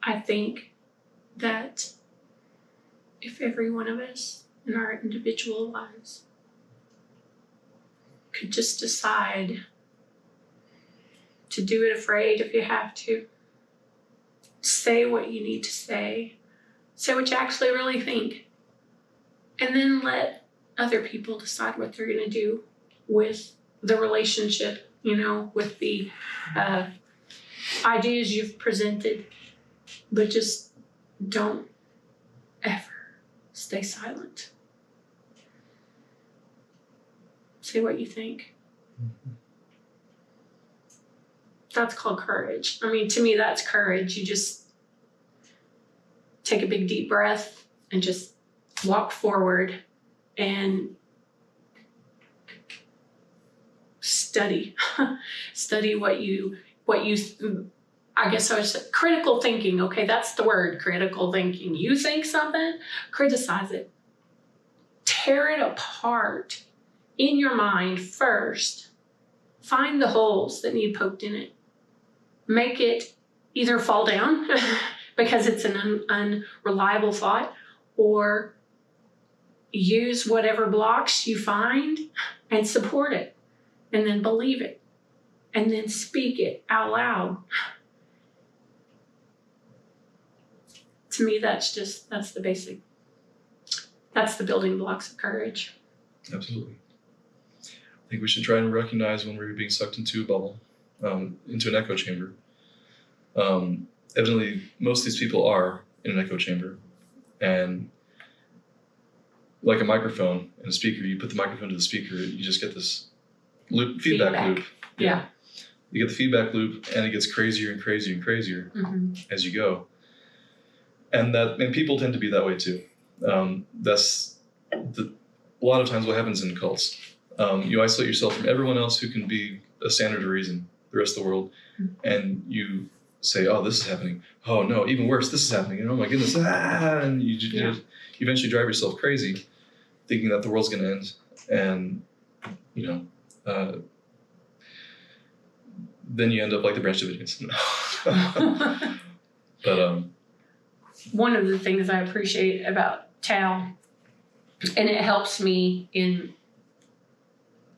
I think that if every one of us in our individual lives could just decide to do it afraid if you have to, say what you need to say what you actually really think, and then let other people decide what they're going to do with the relationship, with the ideas you've presented. But just don't ever stay silent. Say what you think. Mm-hmm. That's called courage. I mean, to me, that's courage. You just take a big deep breath and just walk forward and study. Study what you I guess I was critical thinking. Okay, that's the word, critical thinking. You think something, criticize it. Tear it apart in your mind first. Find the holes that need poked in it. Make it either fall down because it's an unreliable thought, or use whatever blocks you find and support it, and then believe it, and then speak it out loud. To me, that's the basic, that's the building blocks of courage. Absolutely. I think we should try and recognize when we're being sucked into a bubble, into an echo chamber. Evidently, most of these people are in an echo chamber. And like a microphone and a speaker, you put the microphone to the speaker, you just get this feedback loop. Yeah. You get the feedback loop, and it gets crazier and crazier and crazier as you go. And people tend to be that way too. That's a lot of times what happens in cults. You isolate yourself from everyone else who can be a standard of reason, the rest of the world, and you say, "Oh, this is happening. Oh no, even worse, this is happening. And oh my goodness!" And you eventually drive yourself crazy, thinking that the world's going to end, and then you end up like the Branch Davidians. But one of the things I appreciate about Tal, and it helps me in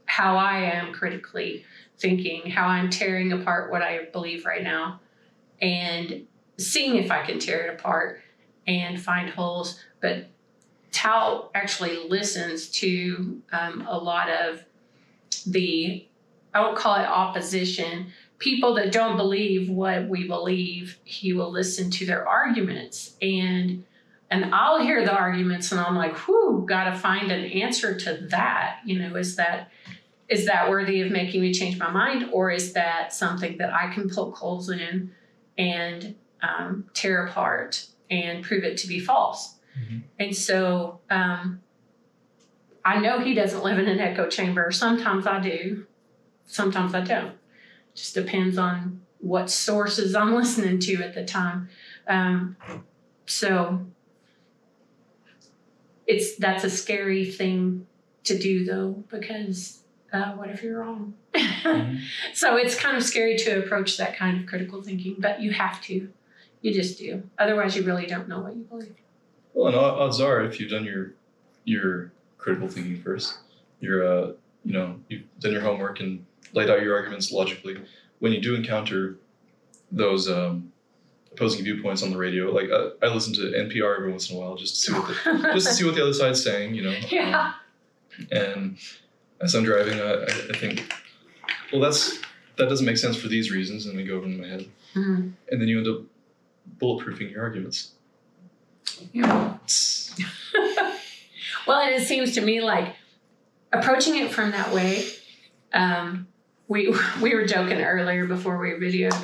how I am critically thinking, how I'm tearing apart what I believe right now, and seeing if I can tear it apart and find holes. But Tal actually listens to a lot of I won't call it opposition, people that don't believe what we believe. He will listen to their arguments, and I'll hear the arguments, and I'm like, whew, gotta find an answer to that. Is that worthy of making me change my mind, or is that something that I can poke holes in and tear apart and prove it to be false? Mm-hmm. And so I know he doesn't live in an echo chamber. Sometimes I do. Sometimes I don't. Just depends on what sources I'm listening to at the time. So that's a scary thing to do, though, because what if you're wrong? Mm-hmm. So it's kind of scary to approach that kind of critical thinking, but you have to. You just do. Otherwise, you really don't know what you believe. Well, and odds are, if you've done your critical thinking first, you've done your homework and laid out your arguments logically. When you do encounter those opposing viewpoints on the radio, like I listen to NPR every once in a while just to see what the other side's saying, Yeah. And as I'm driving, I think, well, that doesn't make sense for these reasons, and they go over in my head, and then you end up bulletproofing your arguments. Yeah. Well, and it seems to me like approaching it from that way we were joking earlier before we videoed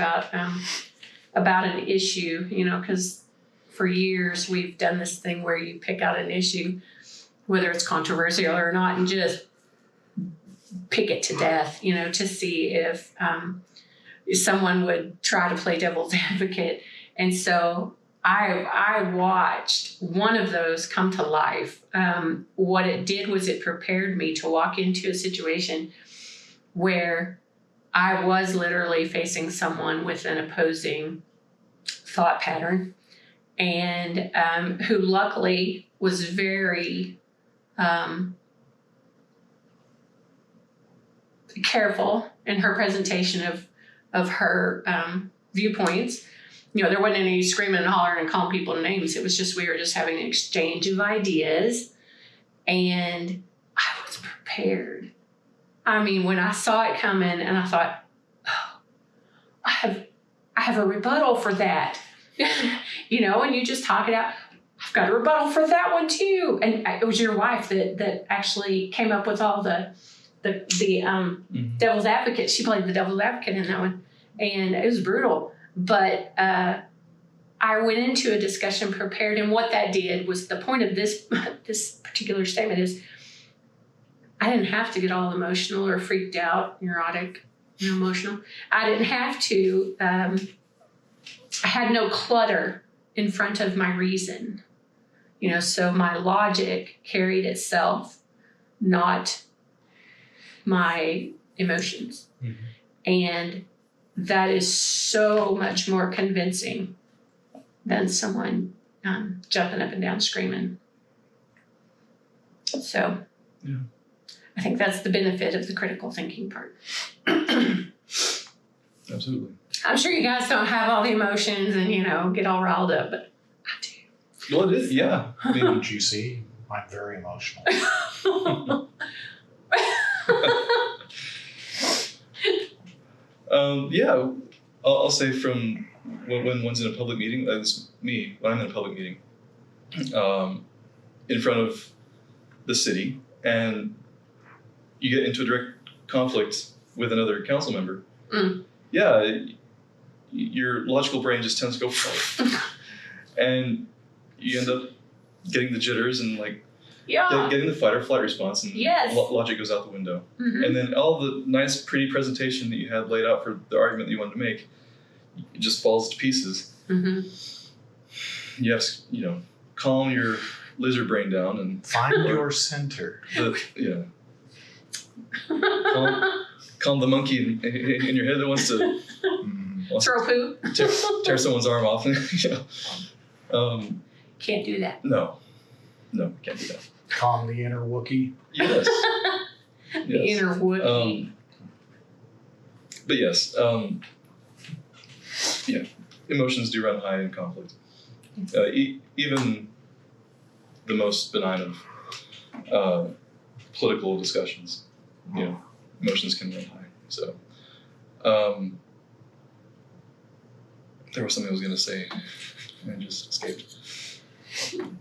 about an issue, because for years we've done this thing where you pick out an issue, whether it's controversial or not, and just pick it to death, to see if someone would try to play devil's advocate. And so I watched one of those come to life. What it did was it prepared me to walk into a situation where I was literally facing someone with an opposing thought pattern, and who luckily was very careful in her presentation of her viewpoints. There wasn't any screaming and hollering and calling people names. It was just, we were just having an exchange of ideas, and I was prepared. I mean, when I saw it coming, and I thought, oh, I have a rebuttal for that, and you just talk it out. I've got a rebuttal for that one too. And it was your wife that actually came up with all the devil's advocate. She played the devil's advocate in that one, and it was brutal. But I went into a discussion prepared, and what that did was, the point of this particular statement is, I didn't have to get all emotional or freaked out, neurotic, emotional. I didn't have to. I had no clutter in front of my reason, so my logic carried itself, not my emotions. Mm-hmm. And that is so much more convincing than someone jumping up and down screaming. So yeah. I think that's the benefit of the critical thinking part. Absolutely. I'm sure you guys don't have all the emotions and, get all riled up, but I do. Well, it is, yeah. I mean, did you see? I'm very emotional. Yeah, I'll say from when one's in a public meeting, that's me, when I'm in a public meeting, in front of the city, and you get into a direct conflict with another council member, yeah, your logical brain just tends to go, and you end up getting the jitters and getting the fight or flight response, and logic goes out the window. Mm-hmm. And then all the nice, pretty presentation that you had laid out for the argument that you wanted to make, it just falls to pieces. Mm-hmm. You have to, calm your lizard brain down and find your center. Calm the monkey in your head that wants to throw poo, tear someone's arm off. Can't do that. No, can't do that. Calm the inner Wookiee. Yes. The inner Wookiee. But yes, emotions do run high in conflict. Even the most benign of political discussions, emotions can run high. So, there was something I was going to say, and it just escaped.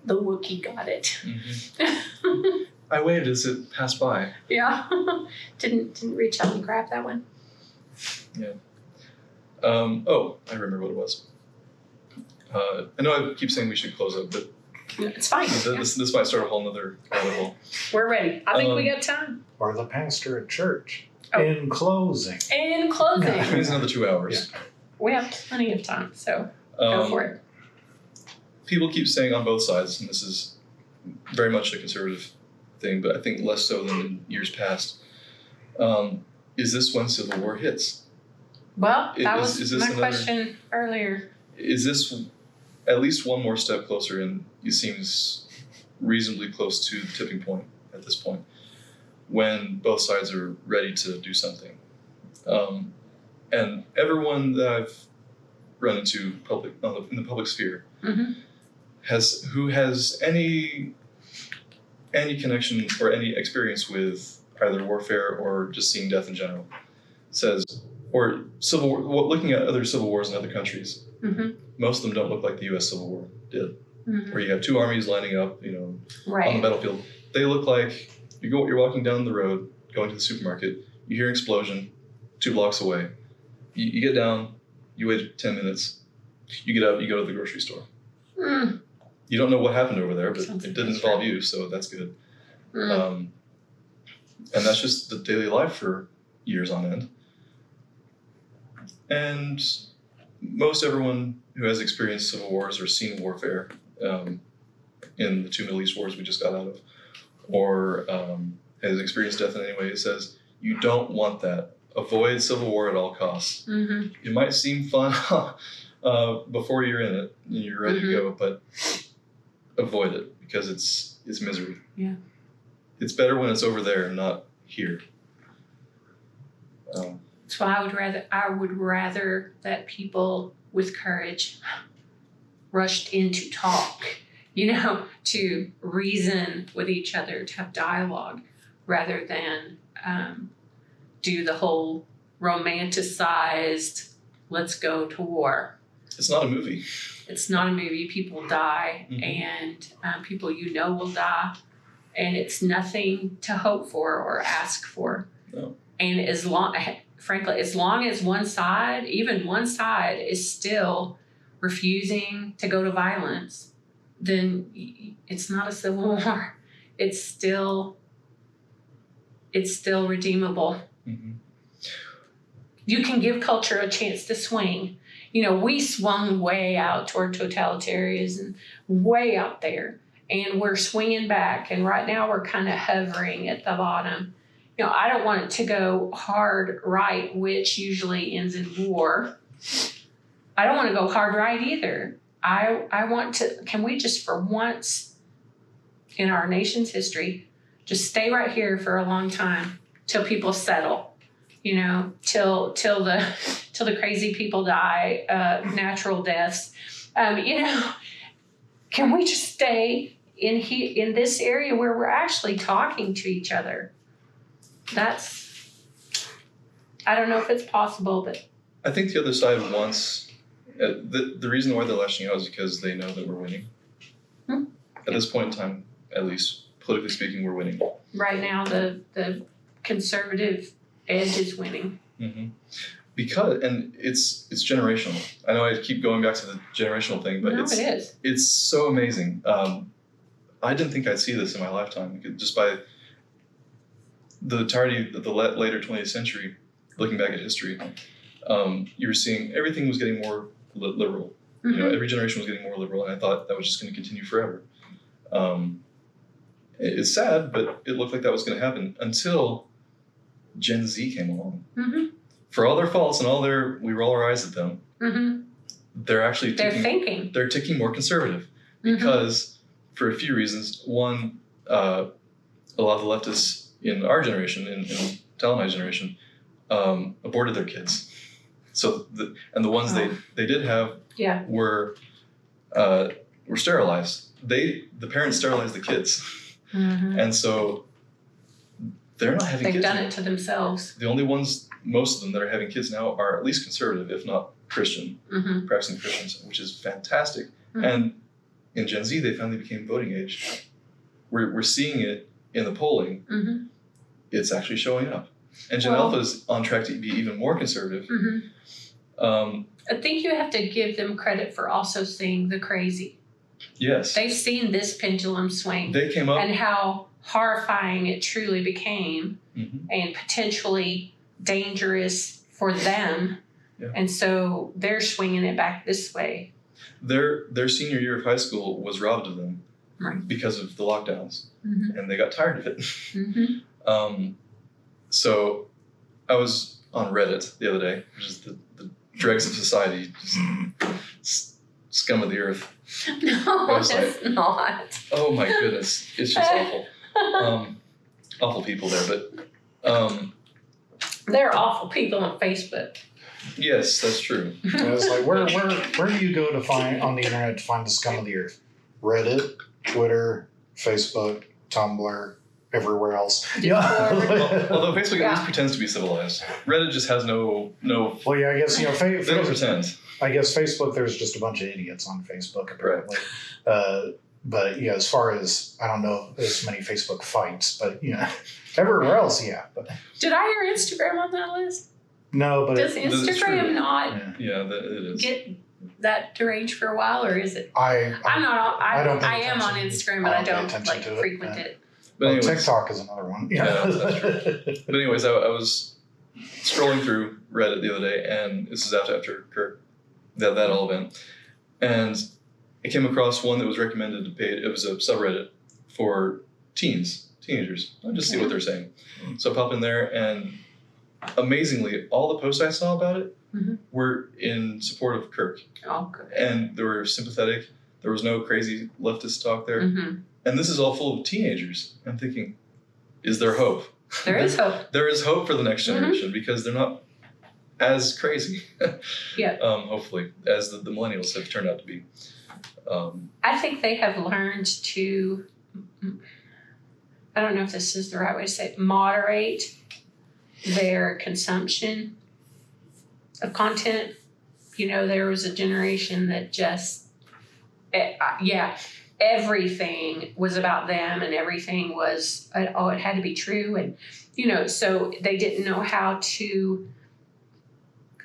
The Wookiee got it. Mm-hmm. I waited as it passed by. Yeah. Didn't reach out and grab that one. Yeah. I remember what it was. I know I keep saying we should close up, but it's fine. This might start a whole nother rabbit hole. We're ready. I think we got time. Or the pastor at church. Oh. In closing. It's another 2 hours. Yeah. We have plenty of time, so go for it. People keep saying on both sides, and this is very much a conservative thing, but I think less so than in years past, is this when civil war hits? Well, that was my question earlier. Is this at least one more step closer, and it seems reasonably close to the tipping point at this point, when both sides are ready to do something? And everyone that I've run into in the public sphere, mm-hmm. who has any connection or any experience with either warfare or just seeing death in general, says, or civil war, looking at other civil wars in other countries, mm-hmm. most of them don't look like the U.S. Civil War did, mm-hmm. where you have two armies lining up, right. on the battlefield. They look like you're walking down the road, going to the supermarket, you hear an explosion, 2 blocks away. You get down, you wait 10 minutes, you get up, you go to the grocery store. Mm. You don't know what happened over there, but Sounds it like didn't that's involve right. you, so that's good. Mm. And that's just the daily life for years on end. And most everyone who has experienced civil wars or seen warfare in the 2 Middle East wars we just got out of, or has experienced death in any way, says you don't want that. Avoid civil war at all costs. Mm-hmm. It might seem fun before you're in it and you're ready to go, but avoid it because it's misery. Yeah. It's better when it's over there and not here. So I would rather that people with courage rushed in to talk, to reason with each other, to have dialogue, rather than do the whole romanticized, let's go to war. It's not a movie. It's not a movie. People die, and people will die, and it's nothing to hope for or ask for. No. And as long as one side is still refusing to go to violence, then it's not a civil war. It's still redeemable. Mm-hmm. You can give culture a chance to swing. We swung way out toward totalitarianism, way out there, and we're swinging back. And right now we're kind of hovering at the bottom. I don't want it to go hard right, which usually ends in war. I don't want to go hard right either. I want to, can we just for once in our nation's history, just stay right here for a long time till people settle, till the crazy people die, natural deaths. Can we just stay in this area where we're actually talking to each other? I don't know if it's possible, but I think the other side wants, the reason why they're lashing out is because they know that we're winning. At this point in time, at least, politically speaking, we're winning. Right now the conservative edge is winning. Mm-hmm. Because, and it's generational. I know I keep going back to the generational thing, but it is. It's so amazing. I didn't think I'd see this in my lifetime, just by the entirety of the later 20th century, looking back at history. You were seeing everything was getting more liberal. Mm-hmm. Every generation was getting more liberal, and I thought that was just going to continue forever. It's sad, but it looked like that was going to happen until Gen Z came along. Mm-hmm. For all their faults and we roll our eyes at them, Mm-hmm. they're thinking. They're ticking more conservative because for a few reasons. One, a lot of the leftists in our generation, in Talonai's generation, aborted their kids. So the ones they did have were sterilized. The parents sterilized the kids, and so they're not having kids. They've done it to themselves. The only ones, most of them that are having kids now are at least conservative, if not Christian, practicing Christians, which is fantastic. And in Gen Z, they finally became voting age. We're seeing it in the polling. It's actually showing up. And Gen Alpha is on track to be even more conservative. I think you have to give them credit for also seeing the crazy. Yes. They've seen this pendulum swing. They came up. And how horrifying it truly became and potentially dangerous for them. Yeah. And so they're swinging it back this way. Their senior year of high school was robbed of them because of the lockdowns. And they got tired of it. So I was on Reddit the other day, which is the dregs of society, just scum of the earth. No, it's not. Oh my goodness. It's just awful. Awful people there, but they're awful people on Facebook. yes, that's true. It's like where do you go to find on the internet to find the scum of the earth? Reddit, Twitter, Facebook, Tumblr, everywhere else. Although Facebook at least pretends to be civilized. Reddit just has no. Well, yeah, I guess they don't pretend. I guess Facebook, there's just a bunch of idiots on Facebook apparently. But yeah, as far as I don't know as many Facebook fights, but everywhere else, yeah. But did I hear Instagram on that list? No, but Does That's Instagram true. not Yeah, it is. get that deranged for a while, or is it? I don't pay I am on attention. Instagram, but I I don't pay don't attention like to it, frequent yeah. it. But anyways, TikTok is another one. Yeah, that's But anyways, I was scrolling through Reddit the other day, and this is after Kirk, that whole event, and I came across one that was recommended to pay. It was a subreddit for teenagers. I'll just see what they're saying. So I pop in there, and amazingly, all the posts I saw about it were in support of Kirk, Oh, good. and they were sympathetic. There was no crazy leftist talk there. Mm-hmm. And this is all full of teenagers. I'm thinking, is there hope? There is hope. There is hope for the next generation because they're not as crazy. Yeah. Hopefully, as the millennials have turned out to be. I think they have learned to, I don't know if this is the right way to say it, moderate their consumption of content. You know, there was a generation that just, everything was about them and everything was, it had to be true. And, you know, so they didn't know how to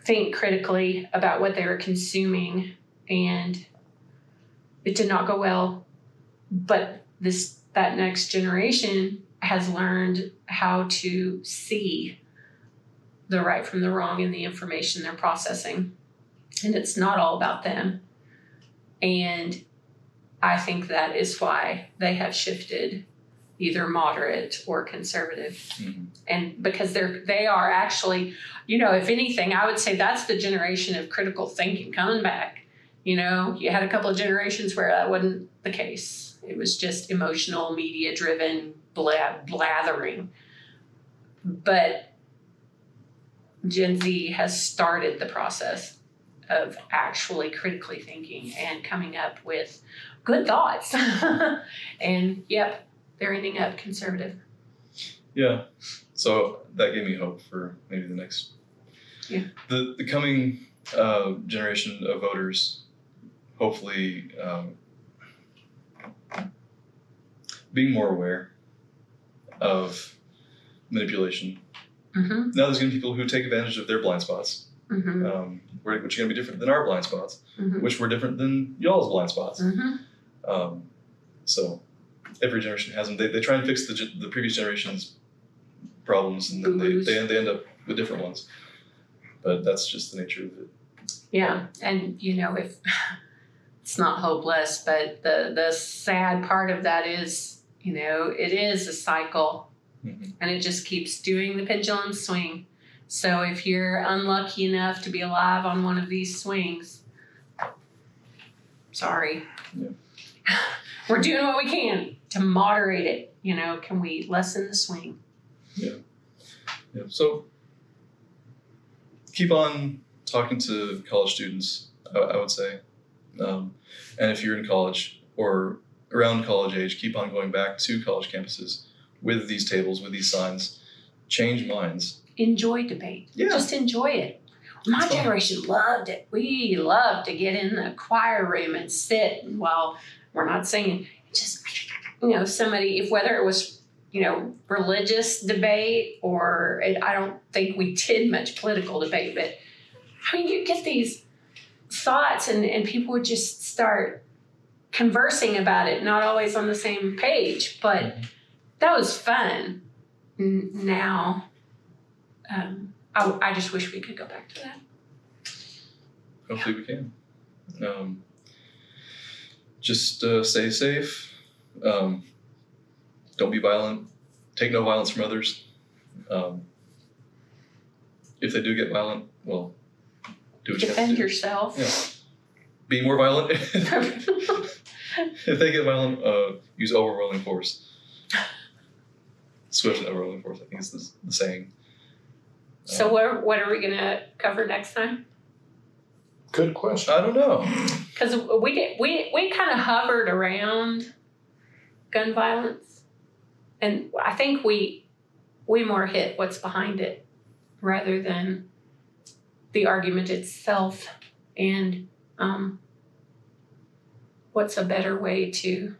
think critically about what they were consuming, and it did not go well. But that next generation has learned how to see the right from the wrong in the information they're processing. And it's not all about them. And I think that is why they have shifted either moderate or conservative. Mm-hmm. And because they are actually, you know, if anything, I would say that's the generation of critical thinking coming back. You know, you had a couple of generations where that wasn't the case. It was just emotional, media-driven blathering. But Gen Z has started the process of actually critically thinking and coming up with good thoughts. And yep, they're ending up conservative. Yeah. So that gave me hope for maybe the next. Yeah. The coming generation of voters, hopefully, being more aware of manipulation. Mm-hmm. Now there's going to be people who take advantage of their blind spots, Mm-hmm. which are going to be different than our blind spots, Mm-hmm. which were different than y'all's blind spots. Mm-hmm. So every generation has them. They try and fix the previous generation's problems, and then they end up with different ones. But that's just the nature of it. Yeah, and you know, if it's not hopeless, but the sad part of that is, you know, it is a cycle. Mm-hmm. And it just keeps doing the pendulum swing. So if you're unlucky enough to be alive on one of these swings, sorry. Yeah. We're doing what we can to moderate it. You know, can we lessen the swing? Yeah. So keep on talking to college students, I would say. And if you're in college or around college age, keep on going back to college campuses with these tables, with these signs. Change minds. Enjoy debate. Yeah. Just enjoy it. My It's fun. generation loved it. We loved to get in the choir room and sit while we're not singing. Just, you know, whether it was, you know, religious debate or I don't think we did much political debate, but I mean, you get these thoughts and people would just start conversing about it, not always on the same page, but that was fun. Now, I just wish we could go back to that. Hopefully we can. Just stay safe. Don't be violent. Take no violence from others. If they do get violent, well, do what you have to Defend do. yourself. Yeah. Be more violent. If they get violent, use overwhelming force. Swift and overwhelming force, I think is the saying. So what are we going to cover next time? Good question. I don't know. Because we kind of hovered around gun violence, and I think we more hit what's behind it rather than the argument itself, and what's a better way to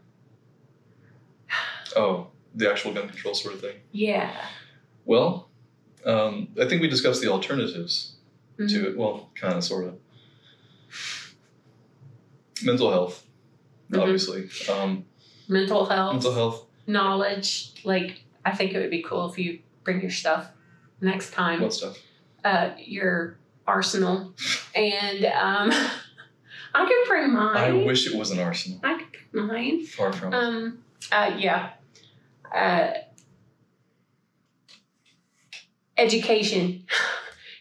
Oh, the actual gun control sort of thing. yeah. Well, I think we discussed the alternatives to it. Well, kind of, sort of. Mental health, obviously. Mental health. Mental health. Knowledge. Like, I think it would be cool if you bring your stuff next time. What stuff? Your arsenal. And I could bring mine. I wish it was an arsenal. I could bring mine. Far from it. Yeah. Education.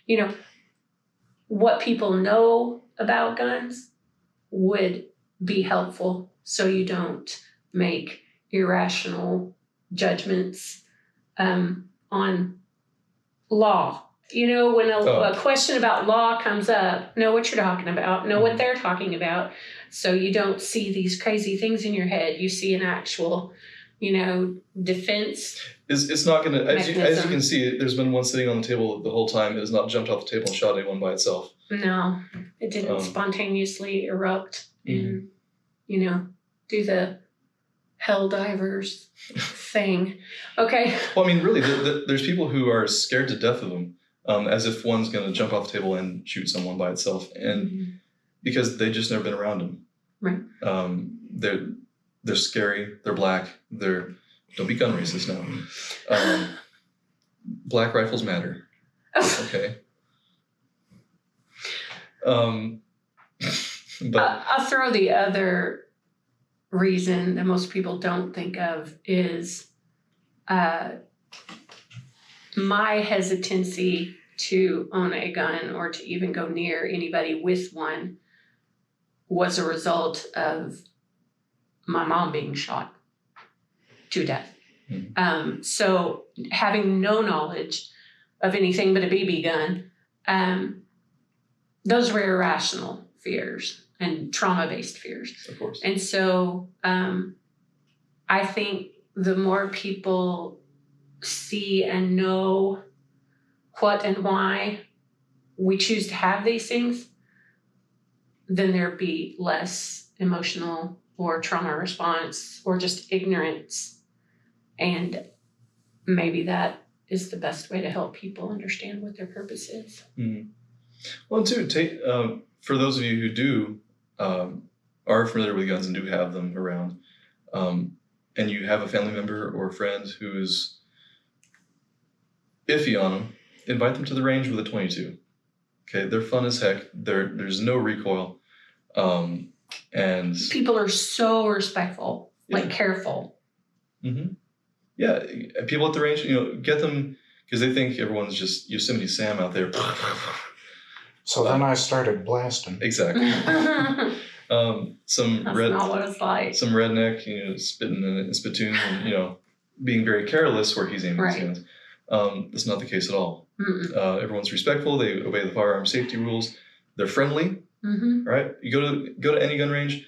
You know, what people know about guns would be helpful so you don't make irrational judgments on law. You know, when a question about law comes up, know what you're talking about, know what they're talking about, so you don't see these crazy things in your head. You see an actual, defense. It's not going to, as you can see, there's been one sitting on the table the whole time. It has not jumped off the table and shot anyone by itself. No, it didn't spontaneously erupt and, do the hell divers thing. Okay. Well, I mean, really, there's people who are scared to death of them, as if one's going to jump off the table and shoot someone by itself, and because they've just never been around them. Right. They're scary. They're black. Don't be gun racist now. Black rifles matter. Okay. But I'll throw the other reason that most people don't think of is my hesitancy to own a gun or to even go near anybody with one was a result of my mom being shot to death. So having no knowledge of anything but a BB gun, those were irrational fears and trauma-based fears. Of course. And so I think the more people see and know what and why we choose to have these things, then there'd be less emotional or trauma response or just ignorance. And maybe that is the best way to help people understand what their purpose is. Well, too, for those of you who do are familiar with guns and do have them around, and you have a family member or a friend who is iffy on them, invite them to the range with a .22. Okay, they're fun as heck. There's no recoil, and people are so respectful, careful. Yeah, people at the range, get them because they think everyone's just Yosemite Sam out there. So then I started blasting. Exactly. That's not what it's like. Some redneck, spitting in a spittoon and, being very careless where he's aiming his guns. That's not the case at all. Everyone's respectful. They obey the firearm safety rules. They're friendly. Right? You go to any gun range,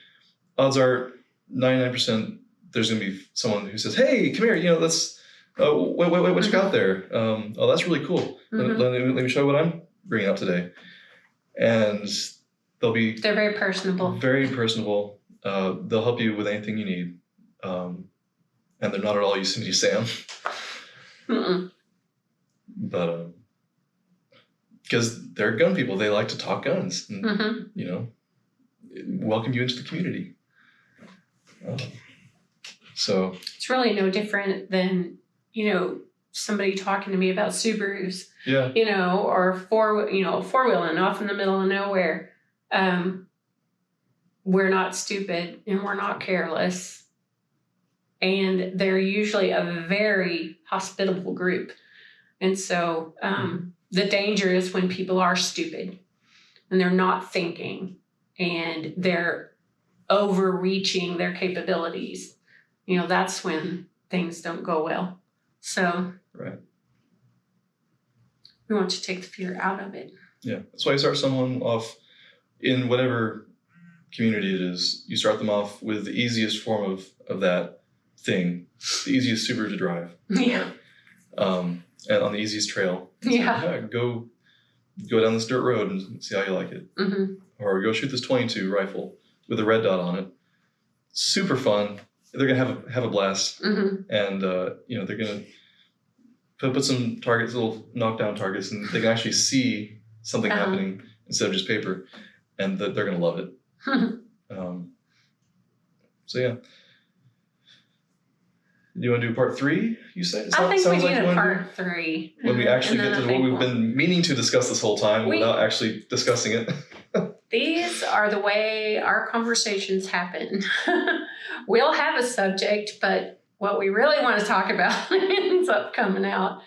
odds are 99% there's going to be someone who says, "Hey, come here. Let's. What you got there? Oh, that's really cool. Let me show you what I'm bringing up today." And they're very personable. Very personable. They'll help you with anything you need. And they're not at all Yosemite Sam. But because they're gun people, they like to talk guns. And, welcome you into the community. So it's really no different than somebody talking to me about Subarus. Yeah. Or four-wheeling off in the middle of nowhere. We're not stupid and we're not careless. And they're usually a very hospitable group. And so the danger is when people are stupid and they're not thinking and they're overreaching their capabilities. That's when things don't go well. So right. We want to take the fear out of it. Yeah. That's why you start someone off in whatever community it is. You start them off with the easiest form of that thing, the easiest Subaru to drive. Yeah. And on the easiest trail. Yeah. Go down this dirt road and see how you like it. Or go shoot this .22 rifle with a red dot on it. Super fun. They're gonna have a blast, and they're gonna put some targets, little knockdown targets, and they can actually see something happening instead of just paper, and they're going to love it. So yeah. Do you want to do part 3, you say? I think we need a part 3. When we actually get to what we've been meaning to discuss this whole time without actually discussing it. These are the way our conversations happen. We'll have a subject, but what we really want to talk about ends up coming out.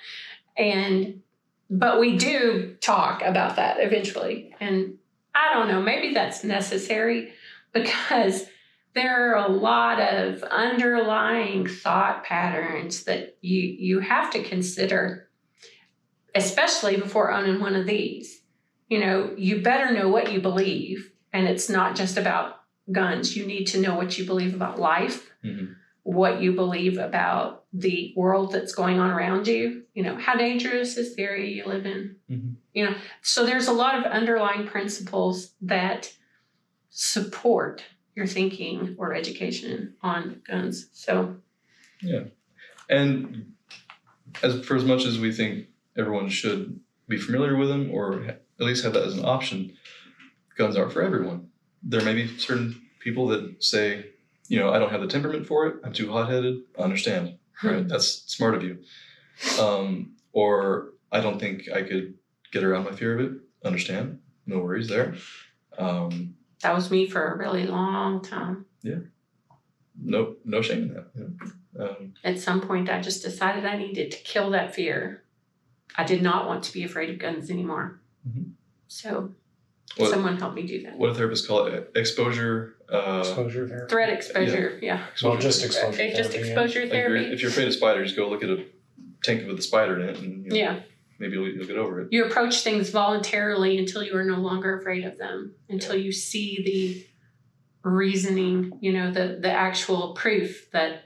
But we do talk about that eventually. And I don't know, maybe that's necessary because there are a lot of underlying thought patterns that you have to consider, especially before owning one of these. You know, you better know what you believe, and it's not just about guns. You need to know what you believe about life, what you believe about the world that's going on around you. You know, how dangerous is the area you live in? You know, so there's a lot of underlying principles that support your thinking or education on guns. So yeah, and for as much as we think everyone should be familiar with them or at least have that as an option, guns aren't for everyone. There may be certain people that say, you know, I don't have the temperament for it, I'm too hot-headed. I understand, right? That's smart of you. Or I don't think I could get around my fear of it. Understand, no worries there. That was me for a really long time. Yeah. No shame in that. Yeah. At some point, I just decided I needed to kill that fear. I did not want to be afraid of guns anymore. So someone helped me do that. What do therapists call it? Exposure? Exposure therapy? Threat exposure, yeah. Well, just exposure therapy. Just exposure therapy. If you're afraid of spiders, go look at a tank with a spider in it and you know, maybe you'll get over it. You approach things voluntarily until you are no longer afraid of them, until you see the reasoning, you know, the actual proof that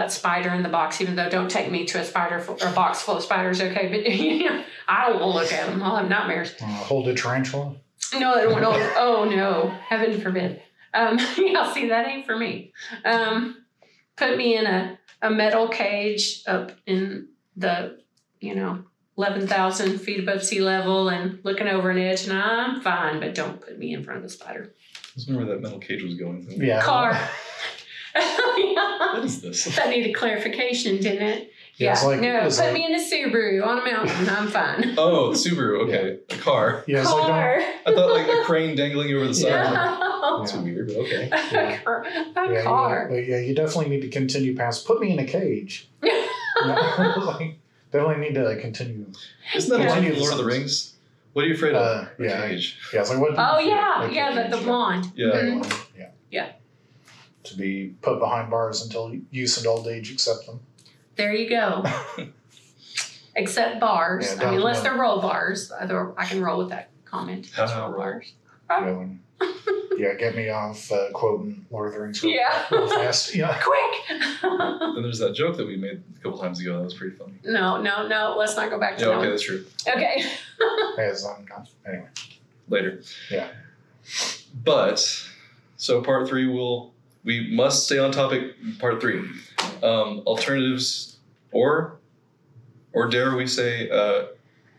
spider in the box, even though don't take me to a box full of spiders, okay? But, you know, I don't want to look at them. I'll have nightmares. Hold a tarantula? No, I don't want to. Oh, no. Heaven forbid. Yeah, see, that ain't for me. Put me in a metal cage up in the, 11,000 feet above sea level and looking over an edge, and I'm fine, but don't put me in front of the spider. I was wondering where that metal cage was going. Yeah. Car. What is this? That needed clarification, didn't it? Yeah, put me in a Subaru on a mountain. I'm fine. Oh, the Subaru. Okay, a car. Yeah, car. I thought like a crane dangling over the side. No. That's weird, but okay. A car. You definitely need to continue past. Put me in a cage. Definitely need to continue. Isn't that one in Lord of the Rings? What are you afraid of? A cage. Yeah, it's like what? Oh yeah, the blonde. Yeah. Mm-hmm. Yeah. To be put behind bars until use and old age accept them. There you go. Except bars. Yeah, I mean, unless they're roll bars. I can roll with that comment. Roll bars. Get me off quoting Lord of the Rings real fast. Yeah. Quick! Then there's that joke that we made a couple times ago. That was pretty funny. No. Let's not go back to that. Okay, that's true. Okay. Anyway. Later. Yeah. But, so part 3 we must stay on topic, part 3. Alternatives or dare we say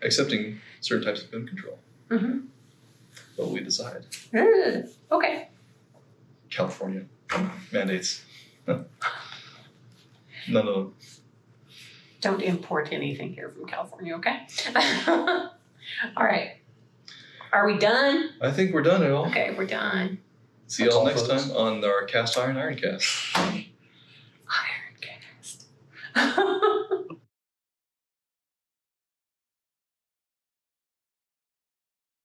accepting certain types of gun control. What will we decide? Okay. California mandates. None of them. Don't import anything here from California, okay? All right. Are we done? I think we're done, y'all. Okay, we're done. See y'all next time on our Cast Iron IronCast. IronCast.